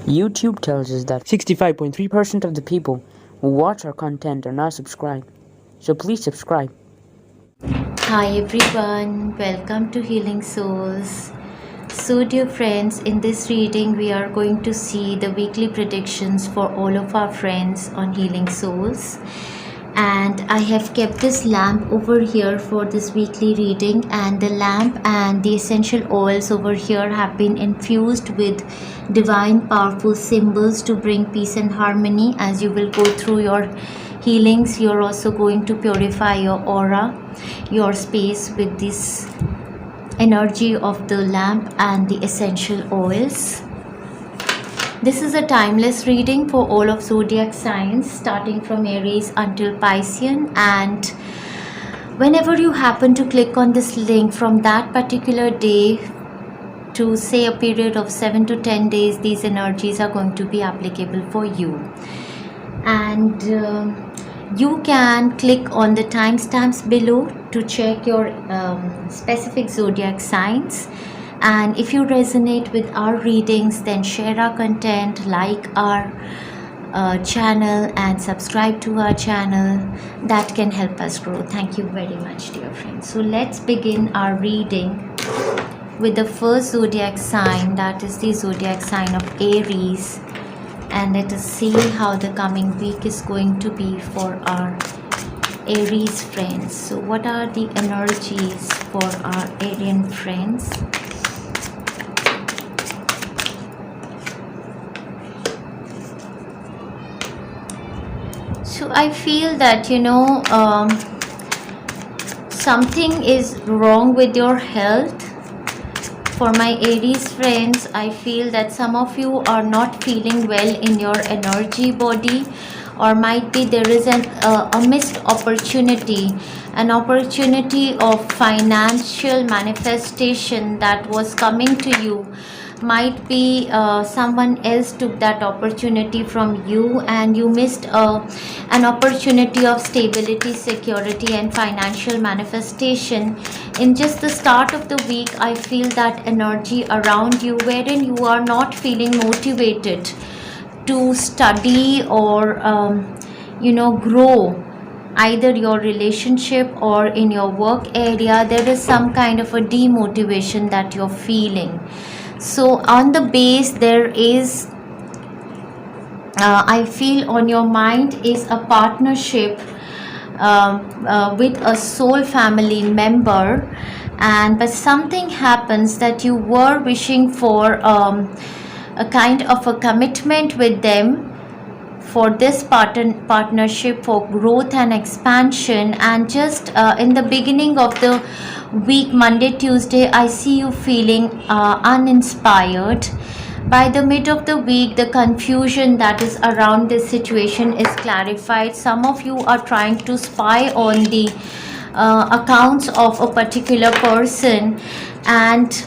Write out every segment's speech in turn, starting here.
YouTube tells us that 65.3% of the people who watch our content are not subscribed. So please subscribe. Hi everyone, welcome to Healing Souls. So dear friends, in this reading we are going to see the weekly predictions for all of our friends on Healing Souls. And I have kept this lamp over here for this weekly reading, and the lamp and the essential oils over here have been infused with divine powerful symbols to bring peace and harmony. As you will go through your healings, you're also going to purify your aura, your space with this energy of the lamp and the essential oils. This is a timeless reading for all of zodiac signs, starting from Aries until Piscean, and whenever you happen to click on this link from that particular day to say a period of 7 to 10 days, these energies are going to be applicable for you. And you can click on the timestamps below to check your specific zodiac signs. And if you resonate with our readings, then share our content, like our channel and subscribe to our channel. That can help us grow. Thank you very much, dear friends. So let's begin our reading with the first zodiac sign, that is the zodiac sign of Aries. And let us see how the coming week is going to be for our Aries friends. So what are the energies for our Arian friends? So I feel that something is wrong with your health. For my Aries friends, I feel that some of you are not feeling well in your energy body, or might be there is a missed opportunity, an opportunity of financial manifestation that was coming to you. Might be someone else took that opportunity from you, and you missed an opportunity of stability, security and financial manifestation. In just the start of the week, I feel that energy around you wherein you are not feeling motivated to study or grow either your relationship or in your work area. There is some kind of a demotivation that you're feeling. So on the base, there is I feel on your mind is a partnership with a soul family member, and but something happens that you were wishing for a kind of a commitment with them for this partnership for growth and expansion. And just in the beginning of the week, Monday, Tuesday, I see you feeling uninspired. By the mid of the week, the confusion that is around this situation is clarified. Some of you are trying to spy on the accounts of a particular person and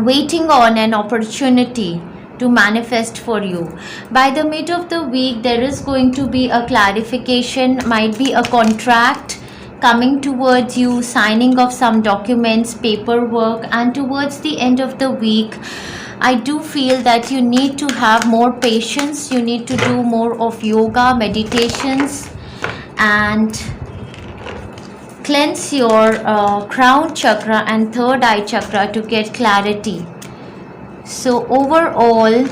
waiting on an opportunity to manifest for you. By the mid of the week, there is going to be a clarification, might be a contract coming towards you, signing of some documents, paperwork. And towards the end of the week, I do feel that you need to have more patience. You need to do more of yoga, meditations, and cleanse your crown chakra and third eye chakra to get clarity. So overall,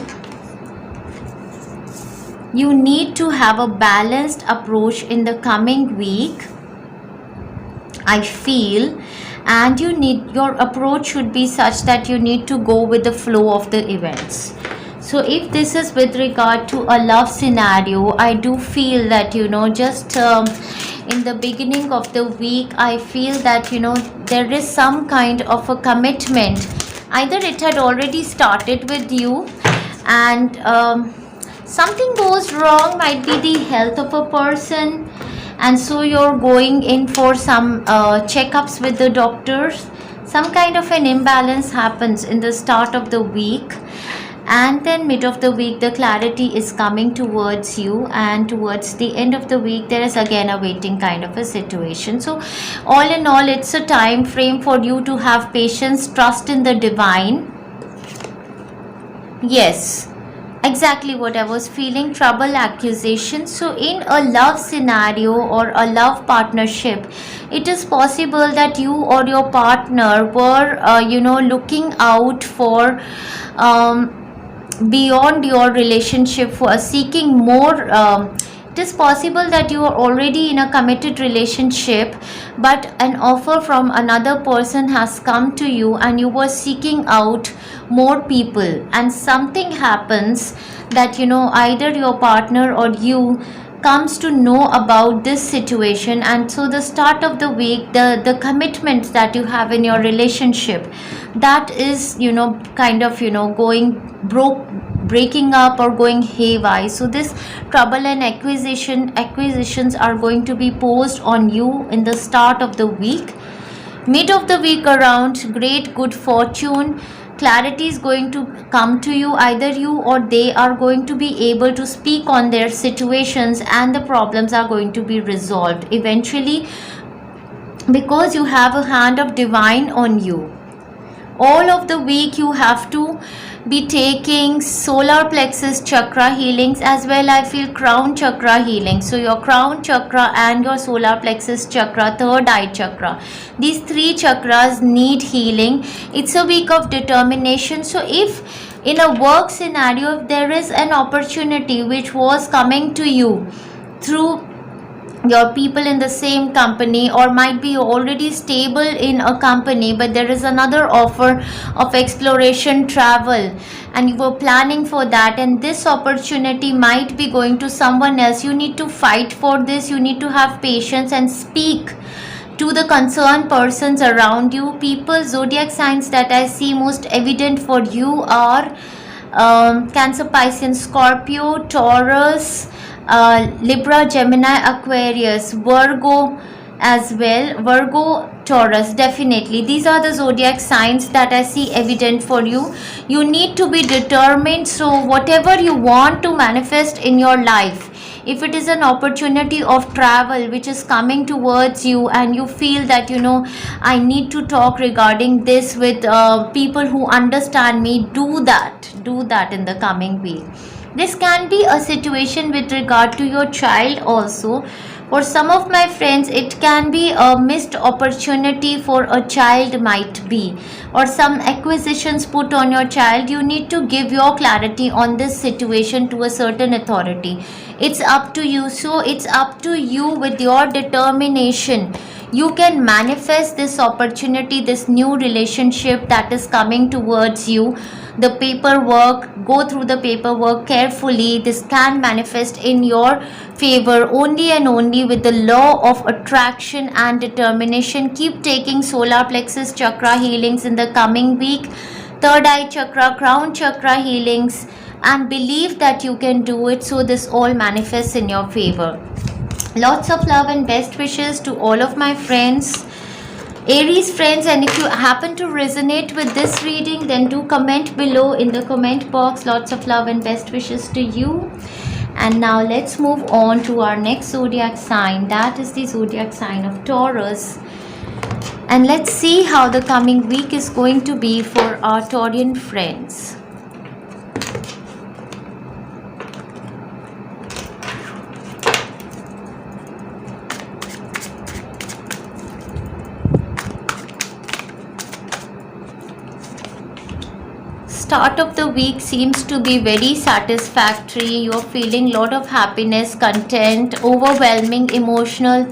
you need to have a balanced approach in the coming week, I feel, and your approach should be such that you need to go with the flow of the events. So if this is with regard to a love scenario, I do feel that just in the beginning of the week, I feel that there is some kind of a commitment. Either it had already started with you and something goes wrong, might be the health of a person, and so you're going in for some checkups with the doctors. Some kind of an imbalance happens in the start of the week, and then mid of the week the clarity is coming towards you, and towards the end of the week there is again a waiting kind of a situation. So all in all, it's a time frame for you to have patience, trust in the divine. Yes, exactly what I was feeling, trouble, accusation. So in a love scenario or a love partnership, it is possible that you or your partner were looking out for beyond your relationship, for seeking more. It is possible that you are already in a committed relationship, but an offer from another person has come to you and you were seeking out more people, and something happens that either your partner or you comes to know about this situation. And so the start of the week, the commitment that you have in your relationship, that is kind of going breaking up or going haywire. So this trouble and acquisitions are going to be posed on you in the start of the week. Mid of the week around, great good fortune, clarity is going to come to you. Either you or they are going to be able to speak on their situations, and the problems are going to be resolved eventually, because you have a hand of divine on you. All of the week you have to be taking solar plexus chakra healings as well. I feel crown chakra healing. So your crown chakra and your solar plexus chakra, third eye chakra, these three chakras need healing. It's a week of determination. So if in a work scenario, if there is an opportunity which was coming to you through your people in the same company, or might be already stable in a company, but there is another offer of exploration travel and you were planning for that, and this opportunity might be going to someone else, you need to fight for this. You need to have patience and speak to the concerned persons around you. People, zodiac signs that I see most evident for you are Cancer, Pisces, Scorpio, Taurus, Libra, Gemini, Aquarius, Virgo as well. Virgo, Taurus, definitely. These are the zodiac signs that I see evident for you. You need to be determined. So whatever you want to manifest in your life, if it is an opportunity of travel which is coming towards you and you feel that I need to talk regarding this with people who understand me, do that in the coming week. This can be a situation with regard to your child also. For some of my friends, it can be a missed opportunity for a child, might be, or some acquisitions put on your child. You need to give your clarity on this situation to a certain authority. It's up to you. So it's up to you with your determination. You can manifest this opportunity, this new relationship that is coming towards you. The paperwork, go through the paperwork carefully. This can manifest in your favor only and only with the law of attraction and determination. Keep taking solar plexus chakra healings in the coming week, third eye chakra, crown chakra healings, and believe that you can do it, so this all manifests in your favor. Lots of love and best wishes to all of my friends, Aries friends, and if you happen to resonate with this reading, then do comment below in the comment box. Lots of love and best wishes to you. And now let's move on to our next zodiac sign. That is the zodiac sign of Taurus. And let's see how the coming week is going to be for our Taurian friends. Start of the week seems to be very satisfactory. You're feeling a lot of happiness, content, overwhelming emotional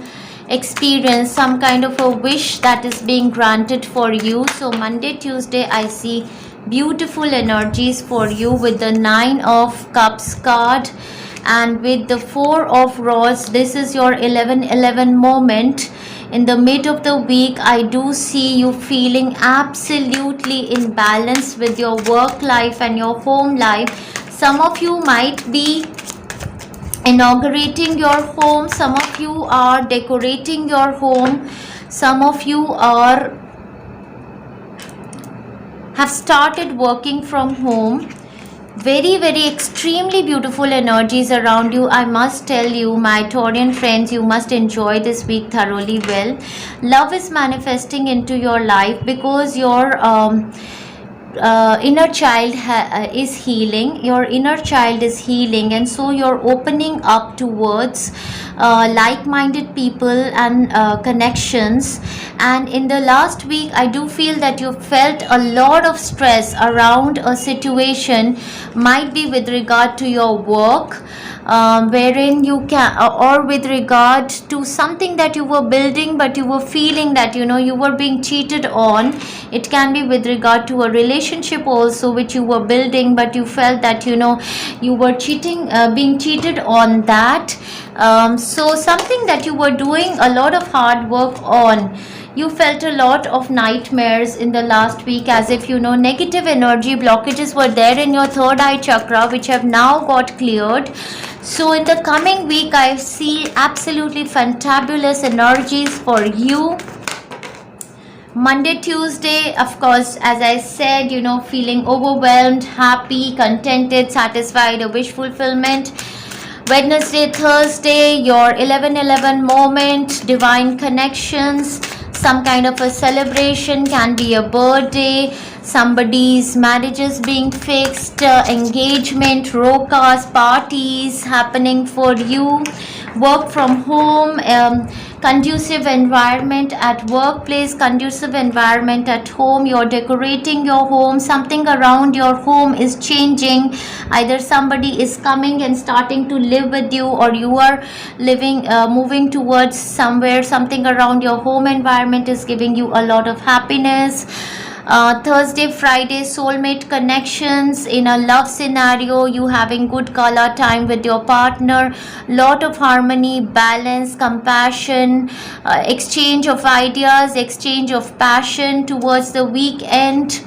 experience, some kind of a wish that is being granted for you. So Monday, Tuesday, I see beautiful energies for you with the 9 of Cups card and with the 4 of Rods. This is your 11-11 moment. In the mid of the week, I do see you feeling absolutely in balance with your work life and your home life. Some of you might be inaugurating your home. Some of you are decorating your home. Some of you have started working from home. Very, very extremely beautiful energies around you. I must tell you, my Taurian friends, you must enjoy this week thoroughly well. Love is manifesting into your life because your inner child is healing, your inner child is healing, and so you're opening up towards like-minded people and connections. And in the last week I do feel that you felt a lot of stress around a situation, might be with regard to your work, wherein you can, or with regard to something that you were building but you were feeling that you were being cheated on. It can be with regard to a relationship also which you were building, but you felt that you were being cheated on that. So something that you were doing a lot of hard work on, you felt a lot of nightmares in the last week, as if negative energy blockages were there in your third eye chakra, which have now got cleared. So in the coming week I see absolutely fantabulous energies for you. Monday, Tuesday, of course, as I said, feeling overwhelmed, happy, contented, satisfied, a wish fulfillment. Wednesday, Thursday, your 11:11 moment, divine connections, some kind of a celebration, can be a birthday, somebody's marriage is being fixed, engagement, rokas, parties happening for you, work from home, conducive environment at workplace, conducive environment at home, you're decorating your home, something around your home is changing, either somebody is coming and starting to live with you, or you are moving towards somewhere, something around your home environment is giving you a lot of happiness. Thursday, Friday, soulmate connections in a love scenario, you having good gala time with your partner, lot of harmony, balance, compassion, exchange of ideas, exchange of passion towards the weekend.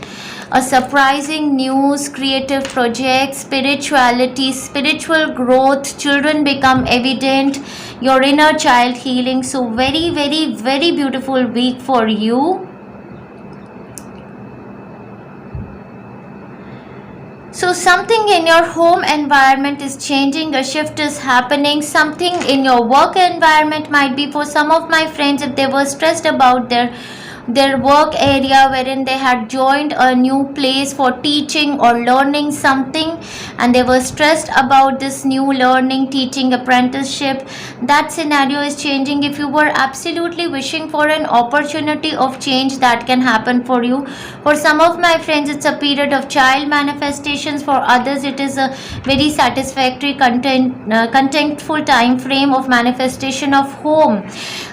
A surprising news, creative projects, spirituality, spiritual growth, children become evident, your inner child healing. So very, very, very beautiful week for you. So something in your home environment is changing, a shift is happening. Something in your work environment might be, for some of my friends, if they were stressed about their work area, wherein they had joined a new place for teaching or learning something, and they were stressed about this new learning, teaching, apprenticeship, that scenario is changing. If you were absolutely wishing for an opportunity of change, that can happen for you. For some of my friends, it's a period of child manifestations. For others, it is a very satisfactory, contentful time frame of manifestation of home.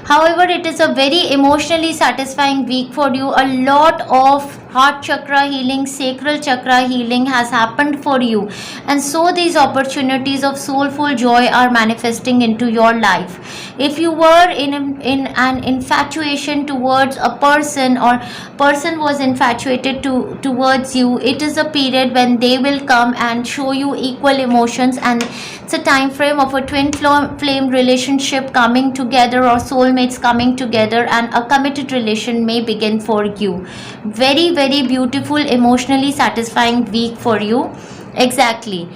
However, it is a very emotionally satisfying week for you. A lot of heart chakra healing, sacral chakra healing has happened for you, and so these opportunities of soulful joy are manifesting into your life. If you were in an infatuation towards a person, or person was infatuated towards you, it is a period when they will come and show you equal emotions, and it's a time frame of a twin flame relationship coming together, or soulmates coming together, and a committed relation may begin for you. Very, very beautiful, emotionally satisfying week for you. Exactly,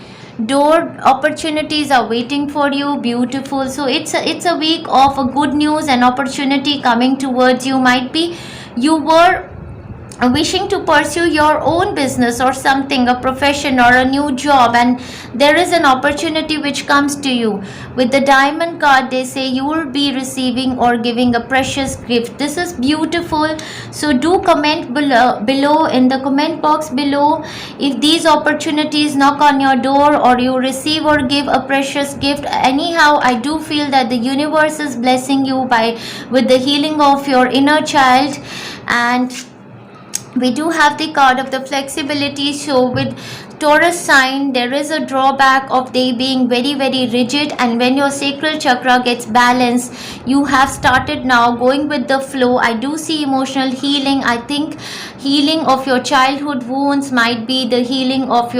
door opportunities are waiting for you. Beautiful. So it's a week of a good news and opportunity coming towards you. Might be you were wishing to pursue your own business or something, a profession or a new job, and there is an opportunity which comes to you. With the diamond card, they say you will be receiving or giving a precious gift. This is beautiful. So do comment below in the comment box below if these opportunities knock on your door, or you receive or give a precious gift. Anyhow, I do feel that the universe is blessing you with the healing of your inner child. And we do have the card of the flexibility. So with Taurus sign, there is a drawback of they being very, very rigid, and when your sacral chakra gets balanced, you have started now going with the flow. I do see emotional healing. I think healing of your childhood wounds, might be the healing of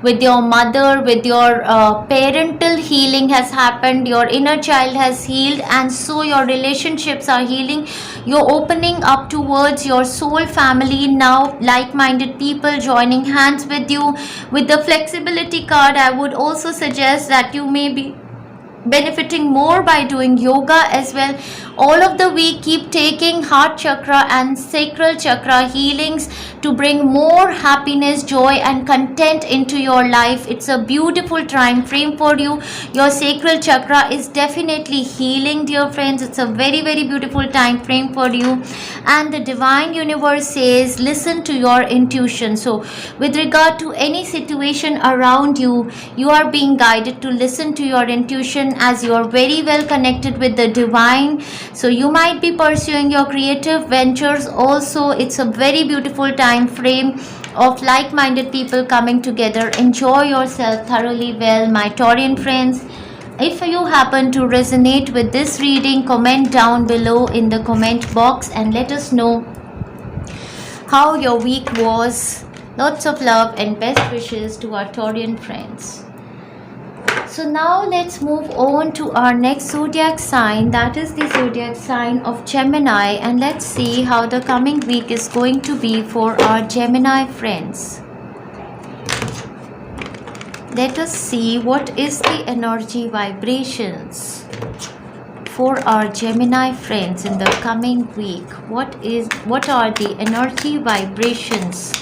with your mother, with your parental healing has happened, your inner child has healed, and so your relationships are healing. You're opening up towards your soul family now, like-minded people joining hands with you. With the flexibility card, I would also suggest that you may be benefiting more by doing yoga as well, all of the week keep taking heart chakra and sacral chakra healings to bring more happiness, joy and content into your life. It's a beautiful time frame for you. Your sacral chakra is definitely healing, dear friends. It's a very beautiful time frame for you, and the divine universe says listen to your intuition. So with regard to any situation around you, you are being guided to listen to your intuition, as you are very well connected with the divine. So you might be pursuing your creative ventures also. It's a very beautiful time frame of like-minded people coming together. Enjoy yourself thoroughly well, my Taurian friends. If you happen to resonate with this reading, comment down below in the comment box and let us know how your week was. Lots of love and best wishes to our Taurian friends. So now let's move on to our next zodiac sign, that is the zodiac sign of Gemini, and let's see how the coming week is going to be for our Gemini friends. Let us see what is the energy vibrations for our Gemini friends in the coming week. What are the energy vibrations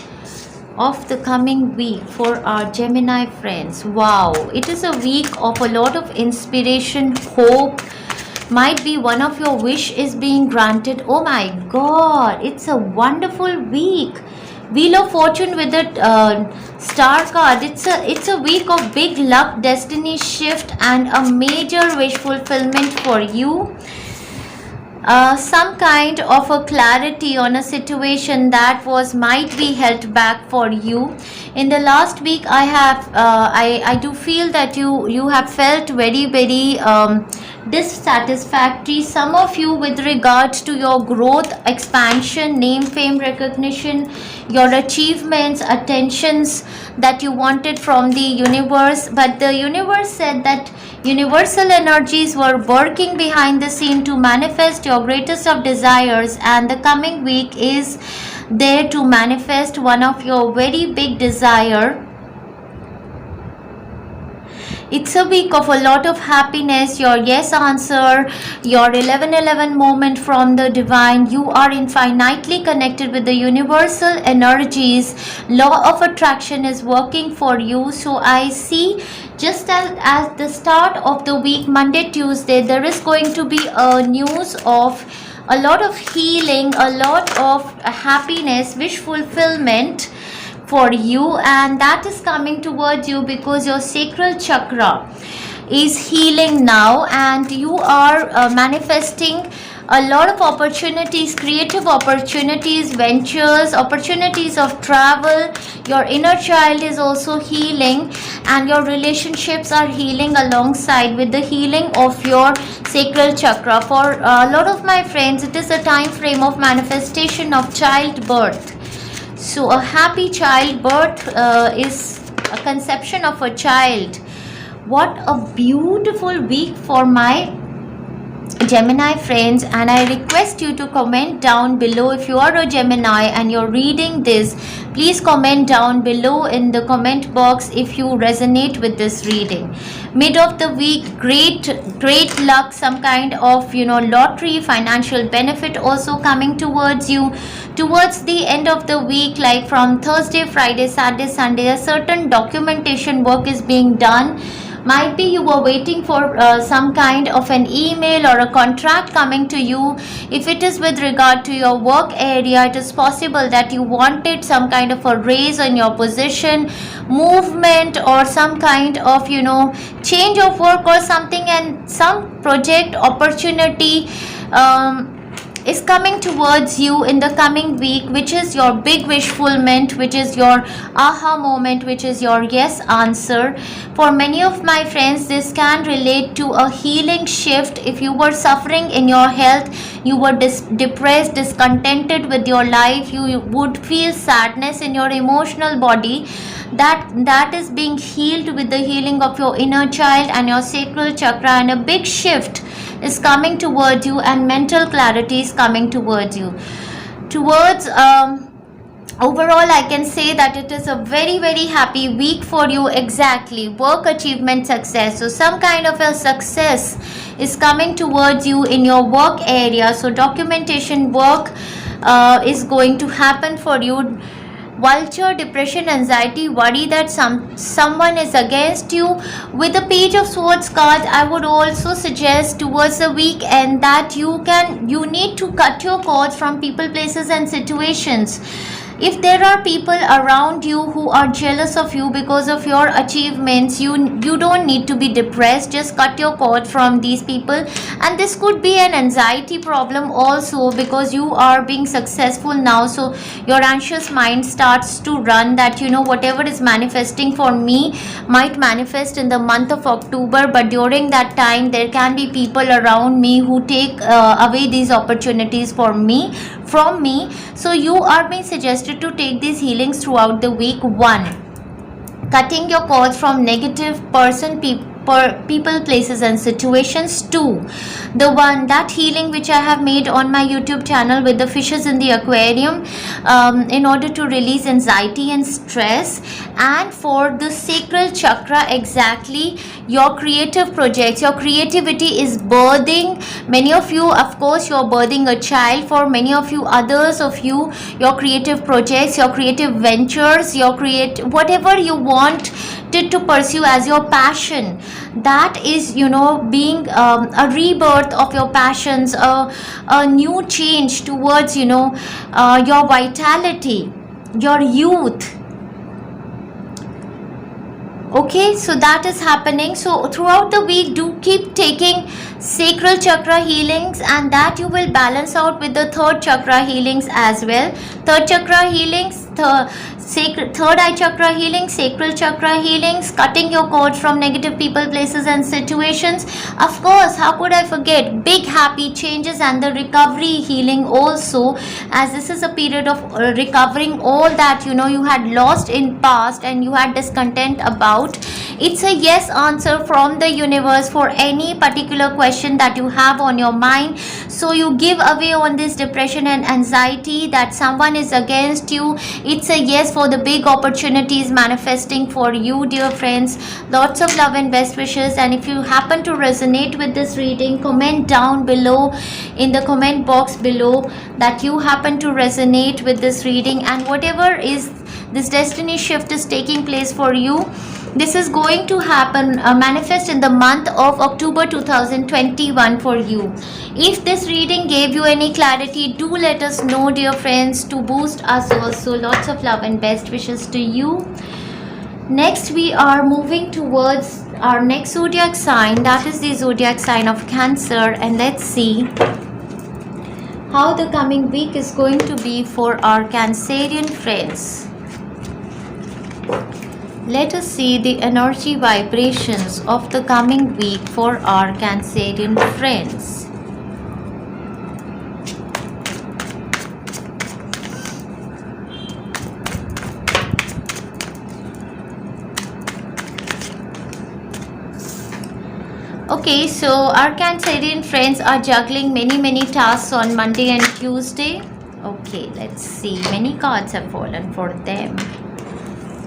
of the coming week for our Gemini friends? Wow, it is a week of a lot of inspiration, hope. Might be one of your wish is being granted. Oh my god, it's a wonderful week. Wheel of Fortune with the star card. It's a week of big luck, destiny shift and a major wish fulfillment for you. Some kind of a clarity on a situation that might be held back for you. In the last week, I do feel that you have felt very dissatisfactory. Some of you with regards to your growth, expansion, name, fame, recognition, your achievements, attentions that you wanted from the universe, but the universe said that universal energies were working behind the scene to manifest your greatest of desires, and the coming week is there to manifest one of your very big desire. It's a week of a lot of happiness, your yes answer, your 1111 moment from the divine. You are infinitely connected with the universal energies. Law of attraction is working for you. So I see just as the start of the week, Monday, Tuesday, there is going to be a news of a lot of healing, a lot of happiness, wish fulfillment for you, and that is coming towards you because your sacral chakra is healing now, and you are manifesting a lot of opportunities, creative opportunities, ventures, opportunities of travel. Your inner child is also healing, and your relationships are healing alongside with the healing of your sacral chakra. For a lot of my friends, it is a time frame of manifestation of childbirth. So a happy childbirth is a conception of a child. What a beautiful week for my Gemini friends, and I request you to comment down below. If you are a Gemini and you're reading this, please comment down below in the comment box if you resonate with this reading. Mid of the week, great luck, some kind of lottery, financial benefit also coming towards you. Towards the end of the week, like from Thursday, Friday, Saturday, Sunday, a certain documentation work is being done. Might be you were waiting for some kind of an email or a contract coming to you. If it is with regard to your work area, it is possible that you wanted some kind of a raise in your position, movement, or some kind of change of work or something, and some project opportunity is coming towards you in the coming week, which is your big wish fulfillment, which is your aha moment, which is your yes answer. For many of my friends, this can relate to a healing shift. If you were suffering in your health, you were depressed, discontented with your life, you would feel sadness in your emotional body, that is being healed with the healing of your inner child and your sacral chakra, and a big shift is coming towards you, and mental clarity is coming towards you. Towards overall I can say that it is a very happy week for you. Exactly, work achievement, success. So some kind of a success is coming towards you in your work area. So documentation work is going to happen for you. Vulture, depression, anxiety, worry that someone is against you. With the page of swords card, I would also suggest towards the weekend that you need to cut your cords from people, places and situations. If there are people around you who are jealous of you because of your achievements, you don't need to be depressed. Just cut your cord from these people. And this could be an anxiety problem also, because you are being successful now, so your anxious mind starts to run that whatever is manifesting for me might manifest in the month of October, but during that time there can be people around me who take away these opportunities from me. So you are being suggested to take these healings throughout the week. 1, cutting your cords from negative people, places and situations. 2, that healing which I have made on my YouTube channel with the fishes in the aquarium, in order to release anxiety and stress. And for the sacral chakra, exactly, your creative projects, your creativity is birthing. Many of you, of course, you're birthing a child. For many of you, others of you, your creative projects, your creative ventures, whatever you want to pursue as your passion, that is being a rebirth of your passions, a new change towards your vitality, your youth. Okay, so that is happening. So throughout the week, do keep taking sacral chakra healings, and that you will balance out with the third chakra healings as well. Third chakra healings, third eye chakra healing, sacral chakra healings, cutting your cords from negative people, places and situations. Of course, how could I forget big happy changes and the recovery healing also, as this is a period of recovering all that you had lost in past and you had discontent about. It's a yes answer from the universe for any particular question that you have on your mind. So you give away on this depression and anxiety that someone is against you. It's a yes for the big opportunities manifesting for you, dear friends. Lots of love and best wishes. And if you happen to resonate with this reading, comment down below in the comment box below that you happen to resonate with this reading, and whatever is this destiny shift is taking place for you. This is going to happen, manifest in the month of October 2021 for you. If this reading gave you any clarity, do let us know, dear friends, to boost us also. Lots of love and best wishes to you. Next, we are moving towards our next zodiac sign, that is the zodiac sign of Cancer, and let's see how the coming week is going to be for our Cancerian friends. Let us see the energy vibrations of the coming week for our Cancerian friends. Okay, so our Cancerian friends are juggling many tasks on Monday and Tuesday. Okay, let's see. Many cards have fallen for them.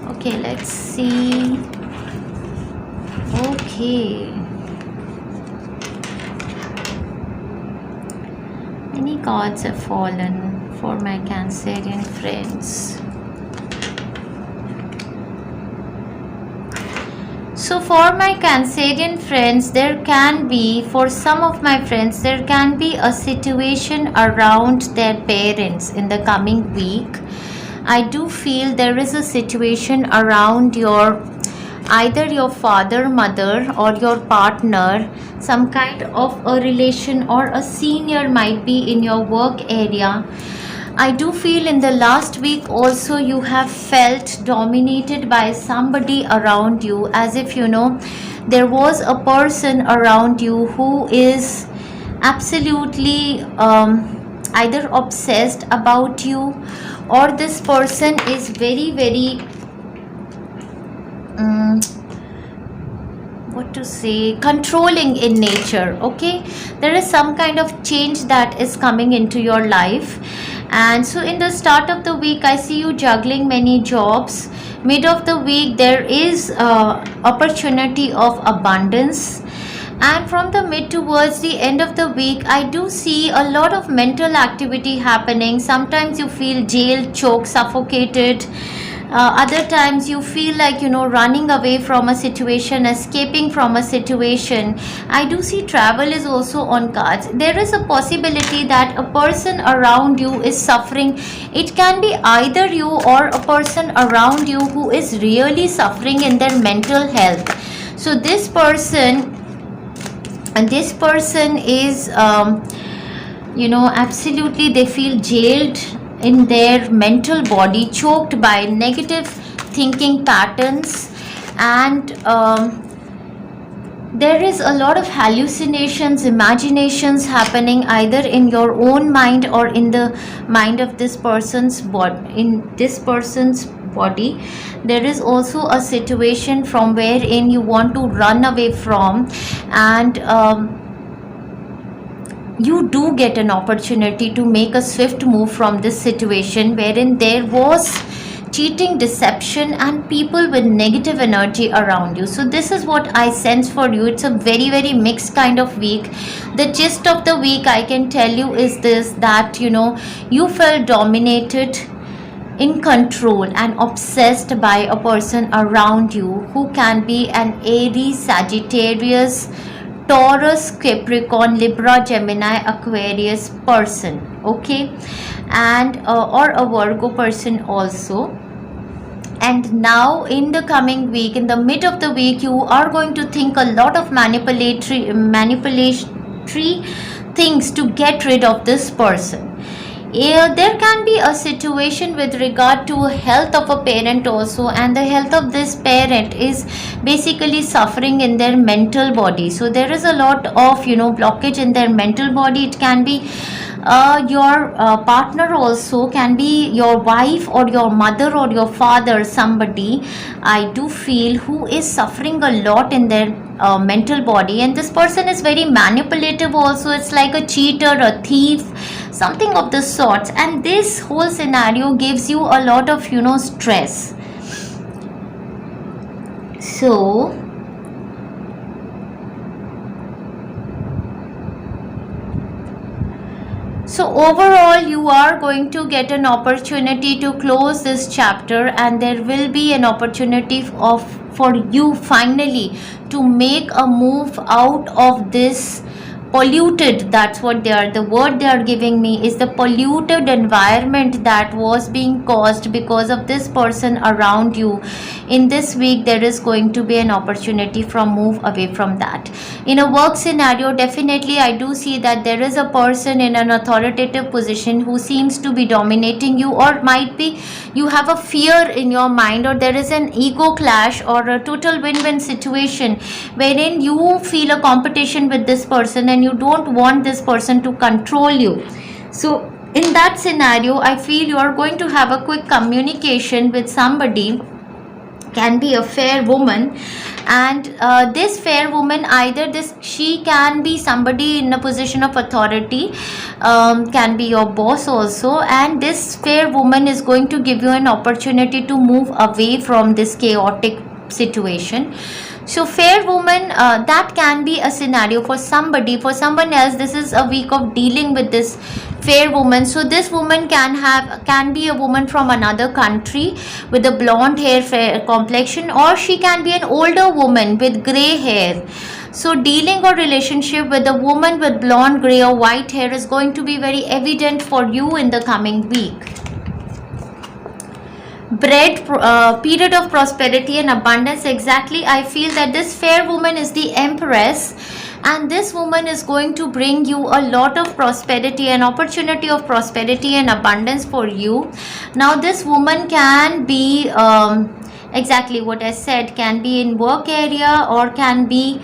Okay, let's see. Okay, many cards have fallen for my Cancerian friends. So for my Cancerian friends, there can be, for some of my friends, there can be a situation around their parents in the coming week. I do feel there is a situation around either your father, mother or your partner. Some kind of a relation or a senior might be in your work area. I do feel in the last week also you have felt dominated by somebody around you, as if there was a person around you who is absolutely either obsessed about you, or this person is very controlling in nature. Okay, there is some kind of change that is coming into your life, And so in the start of the week, I see you juggling many jobs. Mid of the week, there is opportunity of abundance. And from the mid towards the end of the week, I do see a lot of mental activity happening. Sometimes you feel jailed, choked, suffocated. Other times you feel like, running away from a situation, escaping from a situation. I do see travel is also on cards. There is a possibility that a person around you is suffering. It can be either you or a person around you who is really suffering in their mental health. So this person is absolutely, they feel jailed in their mental body, choked by negative thinking patterns, and there is a lot of hallucinations, imaginations happening either in your own mind or in the mind of this person's body. There is also a situation from wherein you want to run away from, and you do get an opportunity to make a swift move from this situation wherein there was cheating, deception, and people with negative energy around you. So this is what I sense for you. It's a very, very mixed kind of week. The gist of the week I can tell you is this, that you felt dominated, in control, and obsessed by a person around you who can be an Aries, Sagittarius, Taurus, Capricorn, Libra, Gemini, Aquarius person, okay, and or a Virgo person also. And now in the coming week, in the mid of the week, you are going to think a lot of manipulatory things to get rid of this person. There can be a situation with regard to health of a parent also, and the health of this parent is basically suffering in their mental body. So there is a lot of blockage in their mental body. It can be your partner also, can be your wife or your mother or your father, somebody I do feel who is suffering a lot in their mental body. And this person is very manipulative also. It's like a cheater, a thief, something of the sorts. And this whole scenario gives you a lot of stress. So overall, you are going to get an opportunity to close this chapter, and there will be an opportunity for you finally to make a move out of this polluted, that's what the word they are giving me is the polluted environment that was being caused because of this person around you. In this week, there is going to be an opportunity from move away from that. In a work scenario, definitely I do see that there is a person in an authoritative position who seems to be dominating you, or might be you have a fear in your mind, or there is an ego clash or a total win-win situation wherein you feel a competition with this person and you don't want this person to control you. So in that scenario, I feel you are going to have a quick communication with somebody, can be a fair woman, and this fair woman, either she can be somebody in a position of authority, can be your boss also, and this fair woman is going to give you an opportunity to move away from this chaotic situation. So fair woman, that can be a scenario for somebody. For someone else, this is a week of dealing with this fair woman. So this woman can be a woman from another country with a blonde hair, fair complexion, or she can be an older woman with gray hair. So dealing or relationship with a woman with blonde, gray or white hair is going to be very evident for you in the coming week. Period of prosperity and abundance. Exactly, I feel that this fair woman is the Empress, and this woman is going to bring you a lot of prosperity, an opportunity of prosperity and abundance for you. Now this woman can be exactly what I said, can be in work area, or can be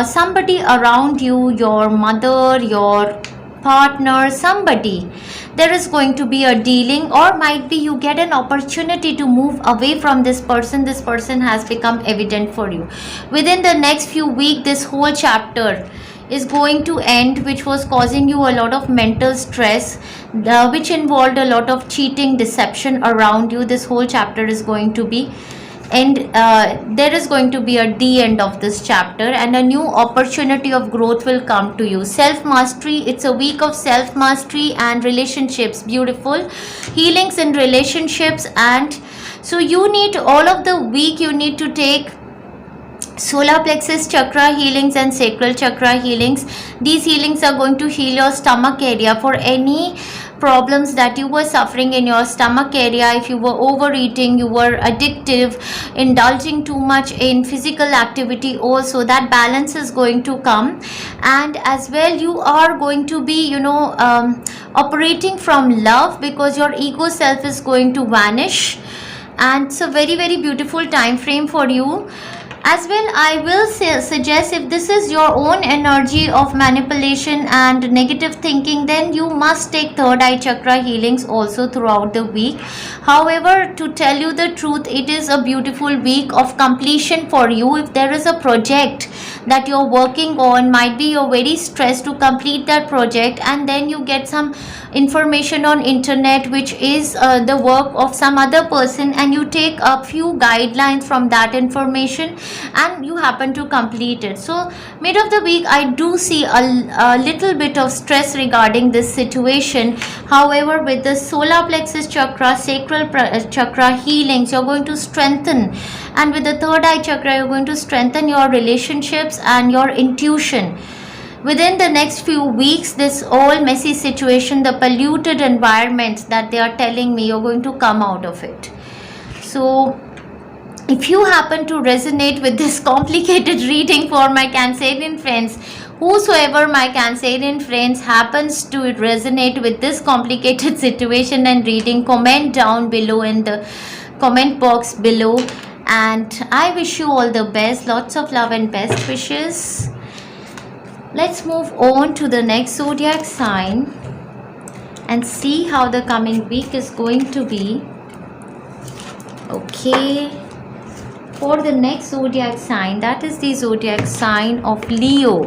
somebody around you, your mother, your partner, somebody. There is going to be a dealing, or might be you get an opportunity to move away from this person. This person has become evident for you. Within the next few weeks, this whole chapter, is going to end, which was causing you a lot of mental stress, which involved a lot of cheating, deception around you. This whole chapter is going to be, and there is going to be a the end of this chapter, and a new opportunity of growth will come to you. Self mastery, it's a week of self mastery and relationships, beautiful healings in relationships. And so you need, all of the week you need to take solar plexus chakra healings and sacral chakra healings. These healings are going to heal your stomach area for any problems that you were suffering in your stomach area. If you were overeating, you were addictive, indulging too much in physical activity, also that balance is going to come. And as well, you are going to be, operating from love, because your ego self is going to vanish. And it's a very, very beautiful time frame for you. As well, I will suggest, if this is your own energy of manipulation and negative thinking, then you must take third eye chakra healings also throughout the week. However, to tell you the truth, it is a beautiful week of completion for you. If there is a project that you're working on, might be you're very stressed to complete that project, and then you get some information on internet which is the work of some other person, and you take a few guidelines from that information and you happen to complete it. So mid of the week, I do see a little bit of stress regarding this situation. However, with the solar plexus chakra, sacral chakra healings, you're going to strengthen, and with the third eye chakra, you're going to strengthen your relationships and your intuition. Within the next few weeks, this all messy situation, the polluted environment that they are telling me, you're going to come out of it. So if you happen to resonate with this complicated reading for my Cancerian friends, whosoever my Cancerian friends happens to resonate with this complicated situation and reading, comment down below in the comment box below. And I wish you all the best, lots of love and best wishes. Let's move on to the next zodiac sign and see how the coming week is going to be. Okay, for the next zodiac sign, that is the zodiac sign of Leo.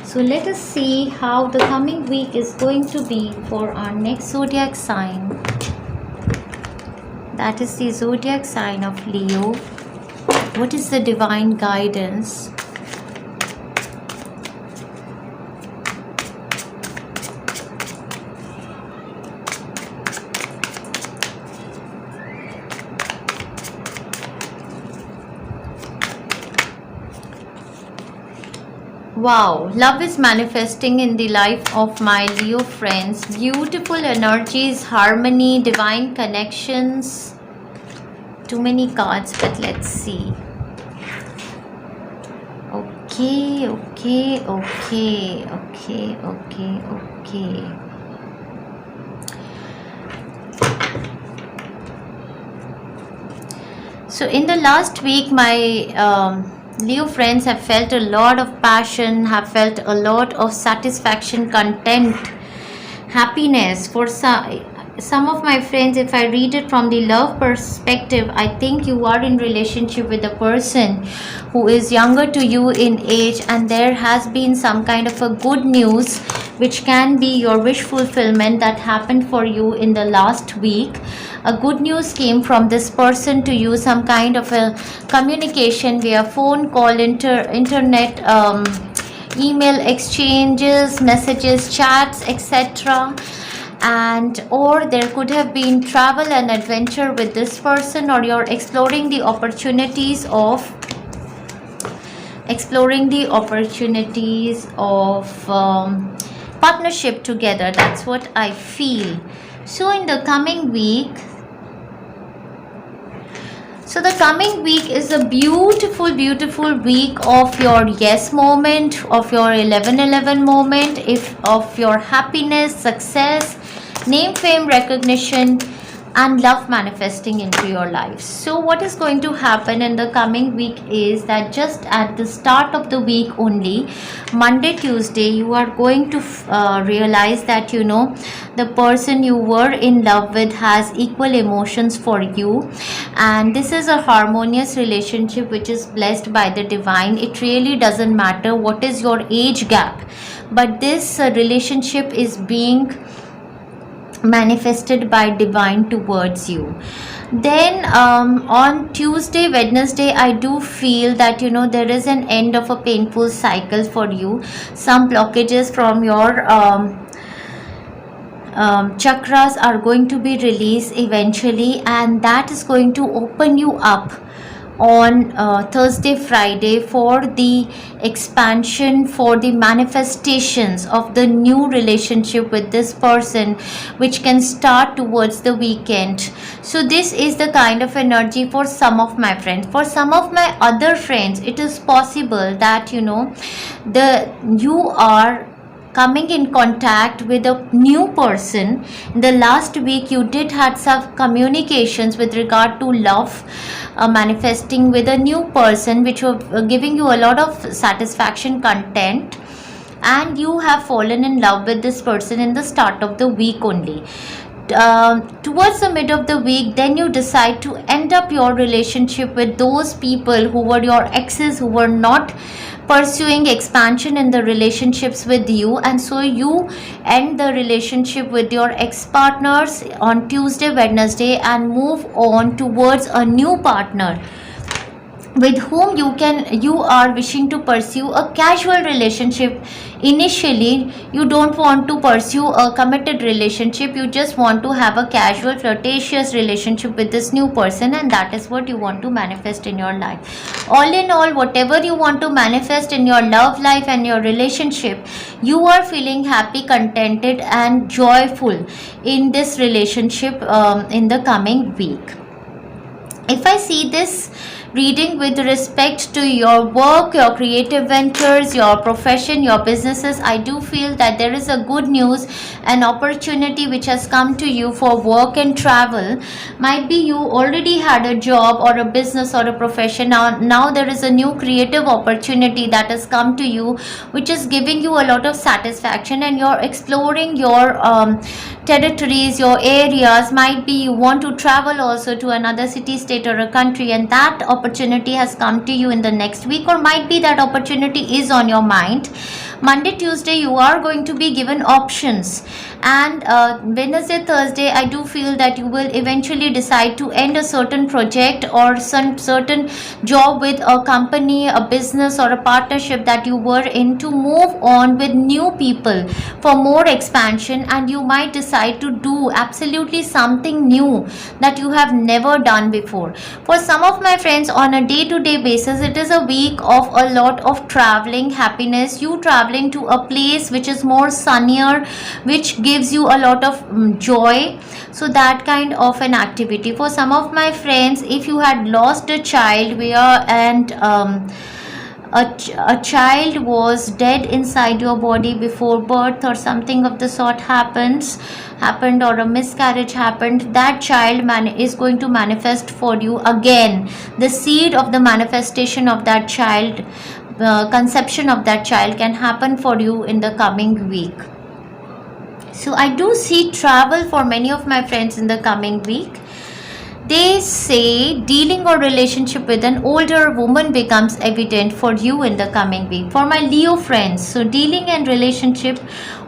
So let us see how the coming week is going to be for our next zodiac sign. That is the zodiac sign of Leo. What is the divine guidance? Wow, love is manifesting in the life of my Leo friends. Beautiful energies, harmony, divine connections. Too many cards, but let's see. Okay. So in the last week, my Leo friends have felt a lot of passion, have felt a lot of satisfaction, content, happiness. For some of my friends, if I read it from the love perspective, I think you are in relationship with a person who is younger to you in age, and there has been some kind of a good news which can be your wish fulfillment that happened for you in the last week. A good news came from this person to you, some kind of a communication via phone call, internet, email exchanges, messages, chats, etc. And or there could have been travel and adventure with this person, or you're exploring the opportunities of partnership together. That's what I feel. So in the coming week, the coming week is a beautiful week of your yes moment, of your 11/11 moment, of your happiness, success, name, fame, recognition, and love manifesting into your life. So what is going to happen in the coming week is that just at the start of the week only, Monday, Tuesday, you are going to realize that the person you were in love with has equal emotions for you, and this is a harmonious relationship which is blessed by the divine. It really doesn't matter what is your age gap, but this relationship is being manifested by divine towards you. Then on Tuesday, Wednesday, I do feel that there is an end of a painful cycle for you. Some blockages from your chakras are going to be released eventually, and that is going to open you up on Thursday, Friday for the expansion, for the manifestations of the new relationship with this person, which can start towards the weekend. So this is the kind of energy for some of my friends. For some of my other friends, it is possible that you are coming in contact with a new person. In the last week you did had some communications with regard to love, manifesting with a new person which were giving you a lot of satisfaction, content, and you have fallen in love with this person in the start of the week only. Towards the mid of the week, then you decide to end up your relationship with those people who were your exes, who were not pursuing expansion in the relationships with you, and so you end the relationship with your ex-partners on Tuesday, Wednesday, and move on towards a new partner with whom you are wishing to pursue a casual relationship. Initially you don't want to pursue a committed relationship, you just want to have a casual flirtatious relationship with this new person, and that is what you want to manifest in your life. All in all, whatever you want to manifest in your love life and your relationship, you are feeling happy, contented and joyful in this relationship in the coming week. If I see this reading with respect to your work, your creative ventures, your profession, your businesses, I do feel that there is a good news, an opportunity which has come to you for work and travel. Might be you already had a job or a business or a profession. Now there is a new creative opportunity that has come to you, which is giving you a lot of satisfaction, and you're exploring your territories, your areas. Might be you want to travel also to another city, state or a country, and that opportunity has come to you in the next week, or might be that opportunity is on your mind. Monday, Tuesday, you are going to be given options, and Wednesday, Thursday, I do feel that you will eventually decide to end a certain project or some certain job with a company, a business or a partnership that you were in, to move on with new people for more expansion, and you might decide to do absolutely something new that you have never done before. For some of my friends, on a day-to-day basis, it is a week of a lot of traveling, happiness, you traveling to a place which is more sunnier, which gives you a lot of joy. So that kind of an activity. For some of my friends, if you had lost a child and a child was dead inside your body before birth, or something of the sort happened, or a miscarriage happened, that child is going to manifest for you again. The seed of the manifestation of that child, conception of that child, can happen for you in the coming week. So I do see travel for many of my friends in the coming week. They say dealing or relationship with an older woman becomes evident for you in the coming week. For my Leo friends, so dealing and relationship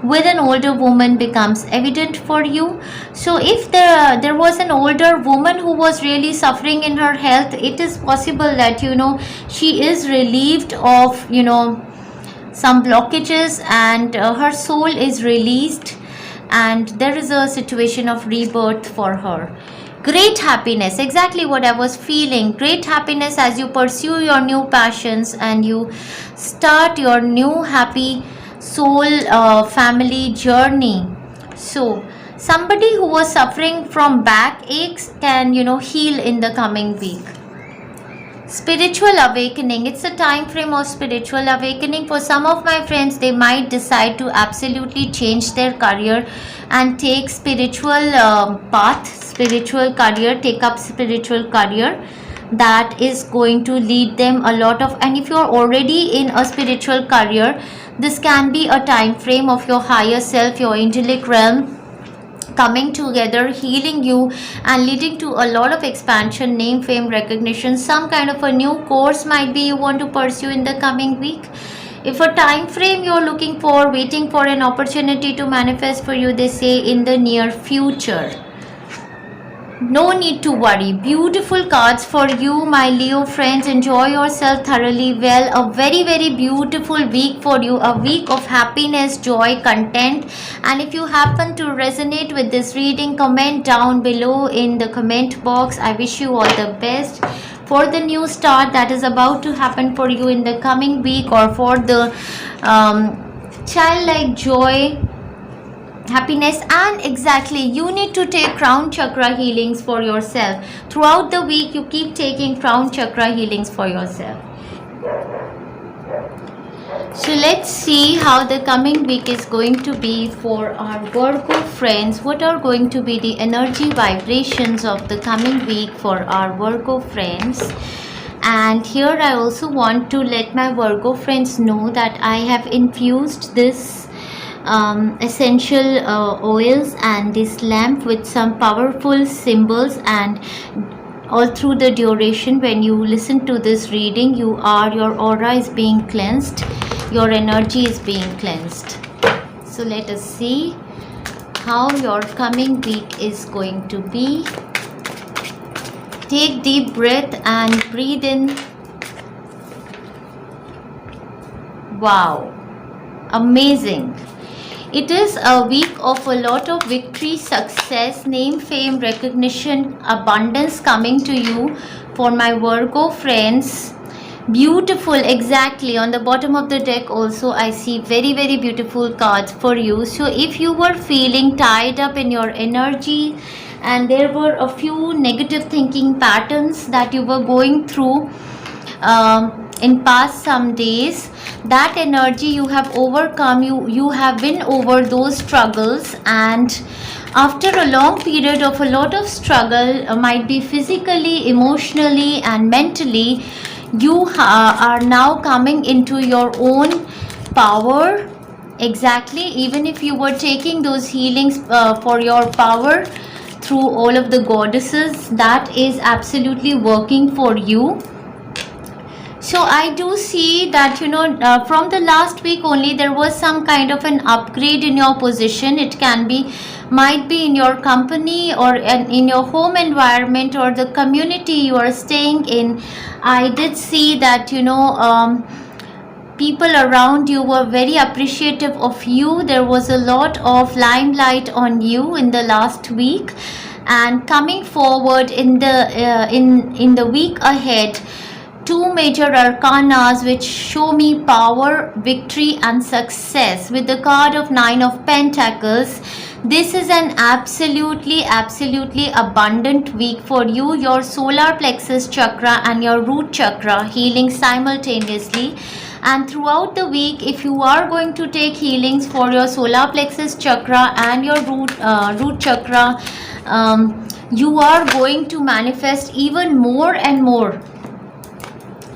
with an older woman becomes evident for you. So if there was an older woman who was really suffering in her health, it is possible that she is relieved of some blockages, and her soul is released, and there is a situation of rebirth for her. Great happiness, exactly what I was feeling. Great happiness as you pursue your new passions and you start your new happy soul family journey. So somebody who was suffering from backaches can heal in the coming week. Spiritual awakening, it's a time frame of spiritual awakening. For some of my friends, they might decide to absolutely change their career and take spiritual paths, spiritual career, take up spiritual career that is going to lead them a lot of. And if you're already in a spiritual career, this can be a time frame of your higher self, your angelic realm coming together, healing you and leading to a lot of expansion, name, fame, recognition. Some kind of a new course might be you want to pursue in the coming week. If a time frame you're looking for, waiting for an opportunity to manifest for you, they say in the near future. No need to worry. Beautiful cards for you, my Leo friends. Enjoy yourself thoroughly well. A very, very beautiful week for you. A week of happiness, joy, content. And if you happen to resonate with this reading, comment down below in the comment box. I wish you all the best for the new start that is about to happen for you in the coming week, or for the childlike joy, happiness. And exactly, you need to take crown chakra healings for yourself throughout the week. You keep taking crown chakra healings for yourself. So let's see how the coming week is going to be for our Virgo friends. What are going to be the energy vibrations of the coming week for our Virgo friends? And here I also want to let my Virgo friends know that I have infused this essential oils and this lamp with some powerful symbols, and all through the duration when you listen to this reading, your aura is being cleansed, your energy is being cleansed. So let us see how your coming week is going to be. Take deep breath and breathe in. Wow, amazing. It is a week of a lot of victory, success, name, fame, recognition, abundance coming to you for my Virgo friends. Beautiful, exactly. On the bottom of the deck also I see very, very beautiful cards for you. So if you were feeling tied up in your energy and there were a few negative thinking patterns that you were going through in past some days, that energy you have overcome. You have been over those struggles, and after a long period of a lot of struggle, might be physically, emotionally and mentally, you are now coming into your own power. Exactly, even if you were taking those healings for your power through all of the goddesses, that is absolutely working for you. So I do see that, from the last week only there was some kind of an upgrade in your position. It might be in your company or in your home environment or the community you are staying in. I did see that, people around you were very appreciative of you. There was a lot of limelight on you in the last week, and coming forward in the week ahead, two major arcanas which show me power, victory and success with the card of 9 of Pentacles. This is an absolutely abundant week for you. Your solar plexus chakra and your root chakra healing simultaneously. And throughout the week, if you are going to take healings for your solar plexus chakra and your root chakra, you are going to manifest even more and more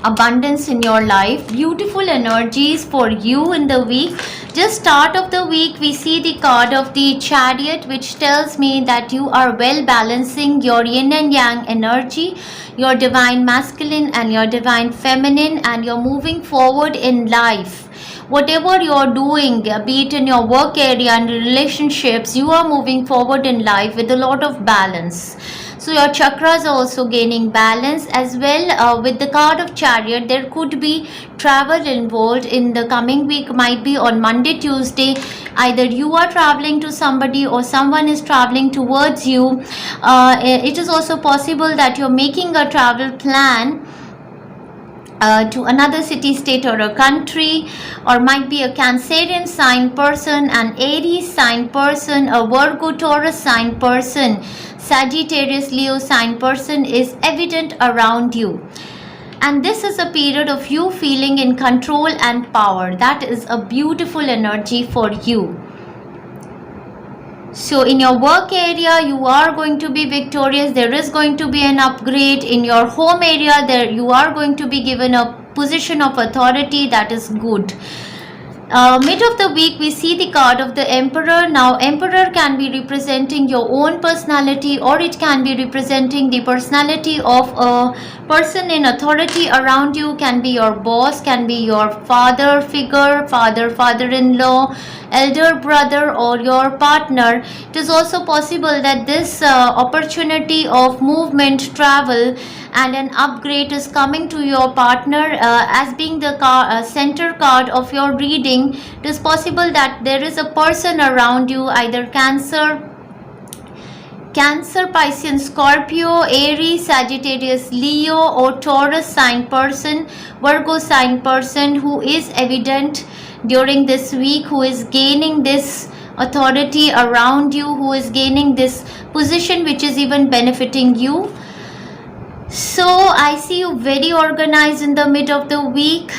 abundance in your life. Beautiful energies for you in the week. Just start of the week, we see the card of the Chariot, which tells me that you are well balancing your yin and yang energy, your divine masculine and your divine feminine, and you're moving forward in life. Whatever you're doing, be it in your work area and relationships, you are moving forward in life with a lot of balance. So your chakras are also gaining balance as well. With the card of Chariot, there could be travel involved in the coming week. Might be on Monday, Tuesday. Either you are traveling to somebody or someone is traveling towards you. It is also possible that you're making a travel plan to another city, state or a country, or might be a Cancerian sign person, an Aries sign person, a Virgo Taurus sign person, Sagittarius Leo sign person is evident around you. And this is a period of you feeling in control and power. That is a beautiful energy for you. So in your work area, you are going to be victorious. There is going to be an upgrade. In your home area, there you are going to be given a position of authority. That is good. Mid of the week, we see the card of the Emperor. Now Emperor can be representing your own personality, or it can be representing the personality of a person in authority around you. Can be your boss, can be your father figure, father-in-law, elder brother, or your partner. It is also possible that this opportunity of movement, travel and an upgrade is coming to your partner as being the center card of your reading. It is possible that there is a person around you, either Cancer, Piscean, Scorpio, Aries, Sagittarius, Leo, or Taurus sign person, Virgo sign person, who is evident during this week, who is gaining this authority around you, who is gaining this position which is even benefiting you. So I see you very organized in the mid of the week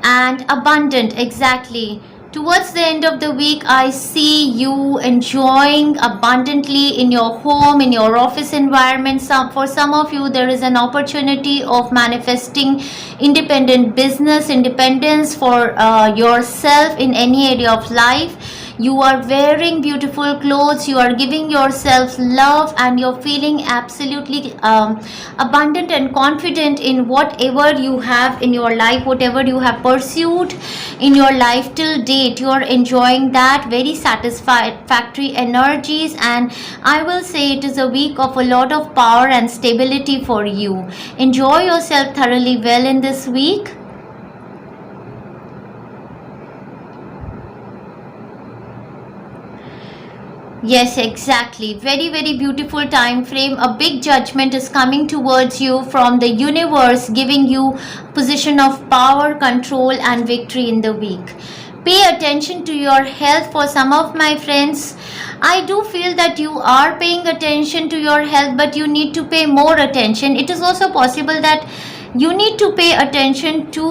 and abundant. Exactly. Towards the end of the week, I see you enjoying abundantly in your home, in your office environment. For some of you, there is an opportunity of manifesting independent business, independence for yourself in any area of life. You are wearing beautiful clothes, you are giving yourself love, and you're feeling absolutely abundant and confident in whatever you have in your life, whatever you have pursued in your life till date. You are enjoying that, very satisfactory energies, and I will say it is a week of a lot of power and stability for you. Enjoy yourself thoroughly well in this week. Yes, exactly. Very, very beautiful time frame. A big judgment is coming towards you from the universe, giving you position of power, control and victory in the week. Pay attention to your health. For some of my friends, I do feel that you are paying attention to your health, but you need to pay more attention. It is also possible that you need to pay attention to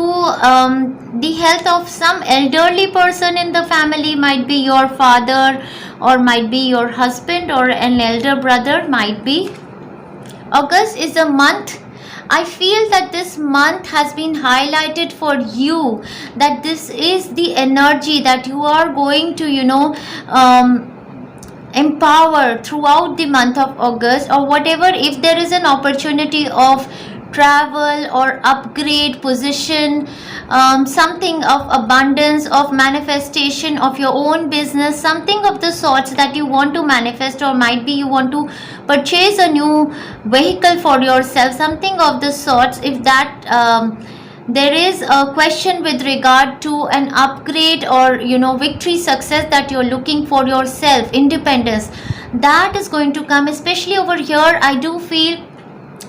the health of some elderly person in the family. Might be your father, or might be your husband, or an elder brother, might be. August is a month, I feel that this month has been highlighted for you, that this is the energy that you are going to empower throughout the month of August, or whatever. If there is an opportunity of travel or upgrade position, something of abundance, of manifestation of your own business, something of the sorts that you want to manifest, or might be you want to purchase a new vehicle for yourself, something of the sorts. If that there is a question with regard to an upgrade or victory, success that you're looking for yourself, independence, that is going to come. Especially over here, I do feel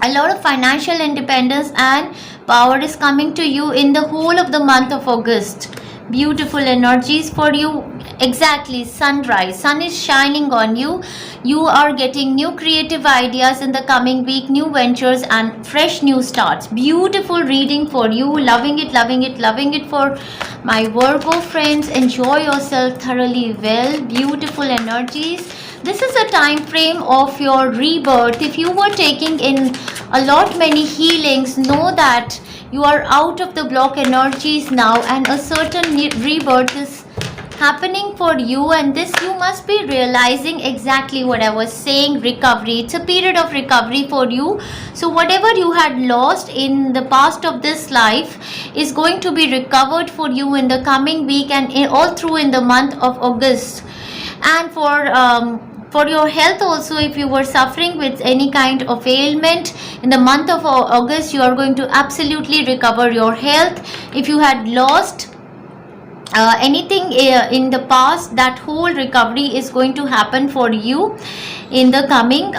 a lot of financial independence and power is coming to you in the whole of the month of August. Beautiful energies for you. Exactly, sunrise, sun is shining on you. You are getting new creative ideas in the coming week, new ventures and fresh new starts. Beautiful reading for you. Loving it, loving it, loving it for my Virgo friends. Enjoy yourself thoroughly well. Beautiful energies. This is a time frame of your rebirth. If you were taking in a lot many healings, know that you are out of the block energies now, and a certain rebirth is happening for you, and this you must be realizing exactly what I was saying. Recovery, it's a period of recovery for you. So whatever you had lost in the past of this life is going to be recovered for you in the coming week and all through in the month of August. And for your health also, if you were suffering with any kind of ailment in the month of August, you are going to absolutely recover your health. If you had lost anything in the past, that whole recovery is going to happen for you in the coming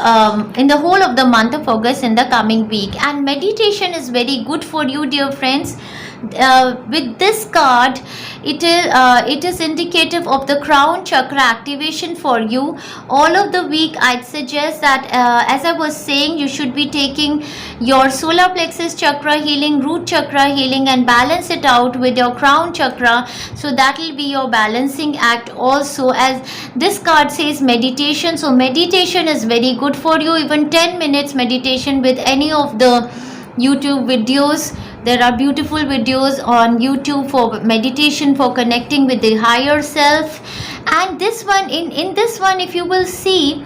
in the whole of the month of August, in the coming week. And meditation is very good for you, dear friends. With this card, it is indicative of the crown chakra activation for you. All of the week, I'd suggest that, as I was saying, you should be taking your solar plexus chakra healing, root chakra healing, and balance it out with your crown chakra. So that will be your balancing act also. As this card says meditation, so meditation is very good for you. Even 10 minutes meditation with any of the YouTube videos. There are beautiful videos on YouTube for meditation, for connecting with the higher self. And this one, in this one, if you will see,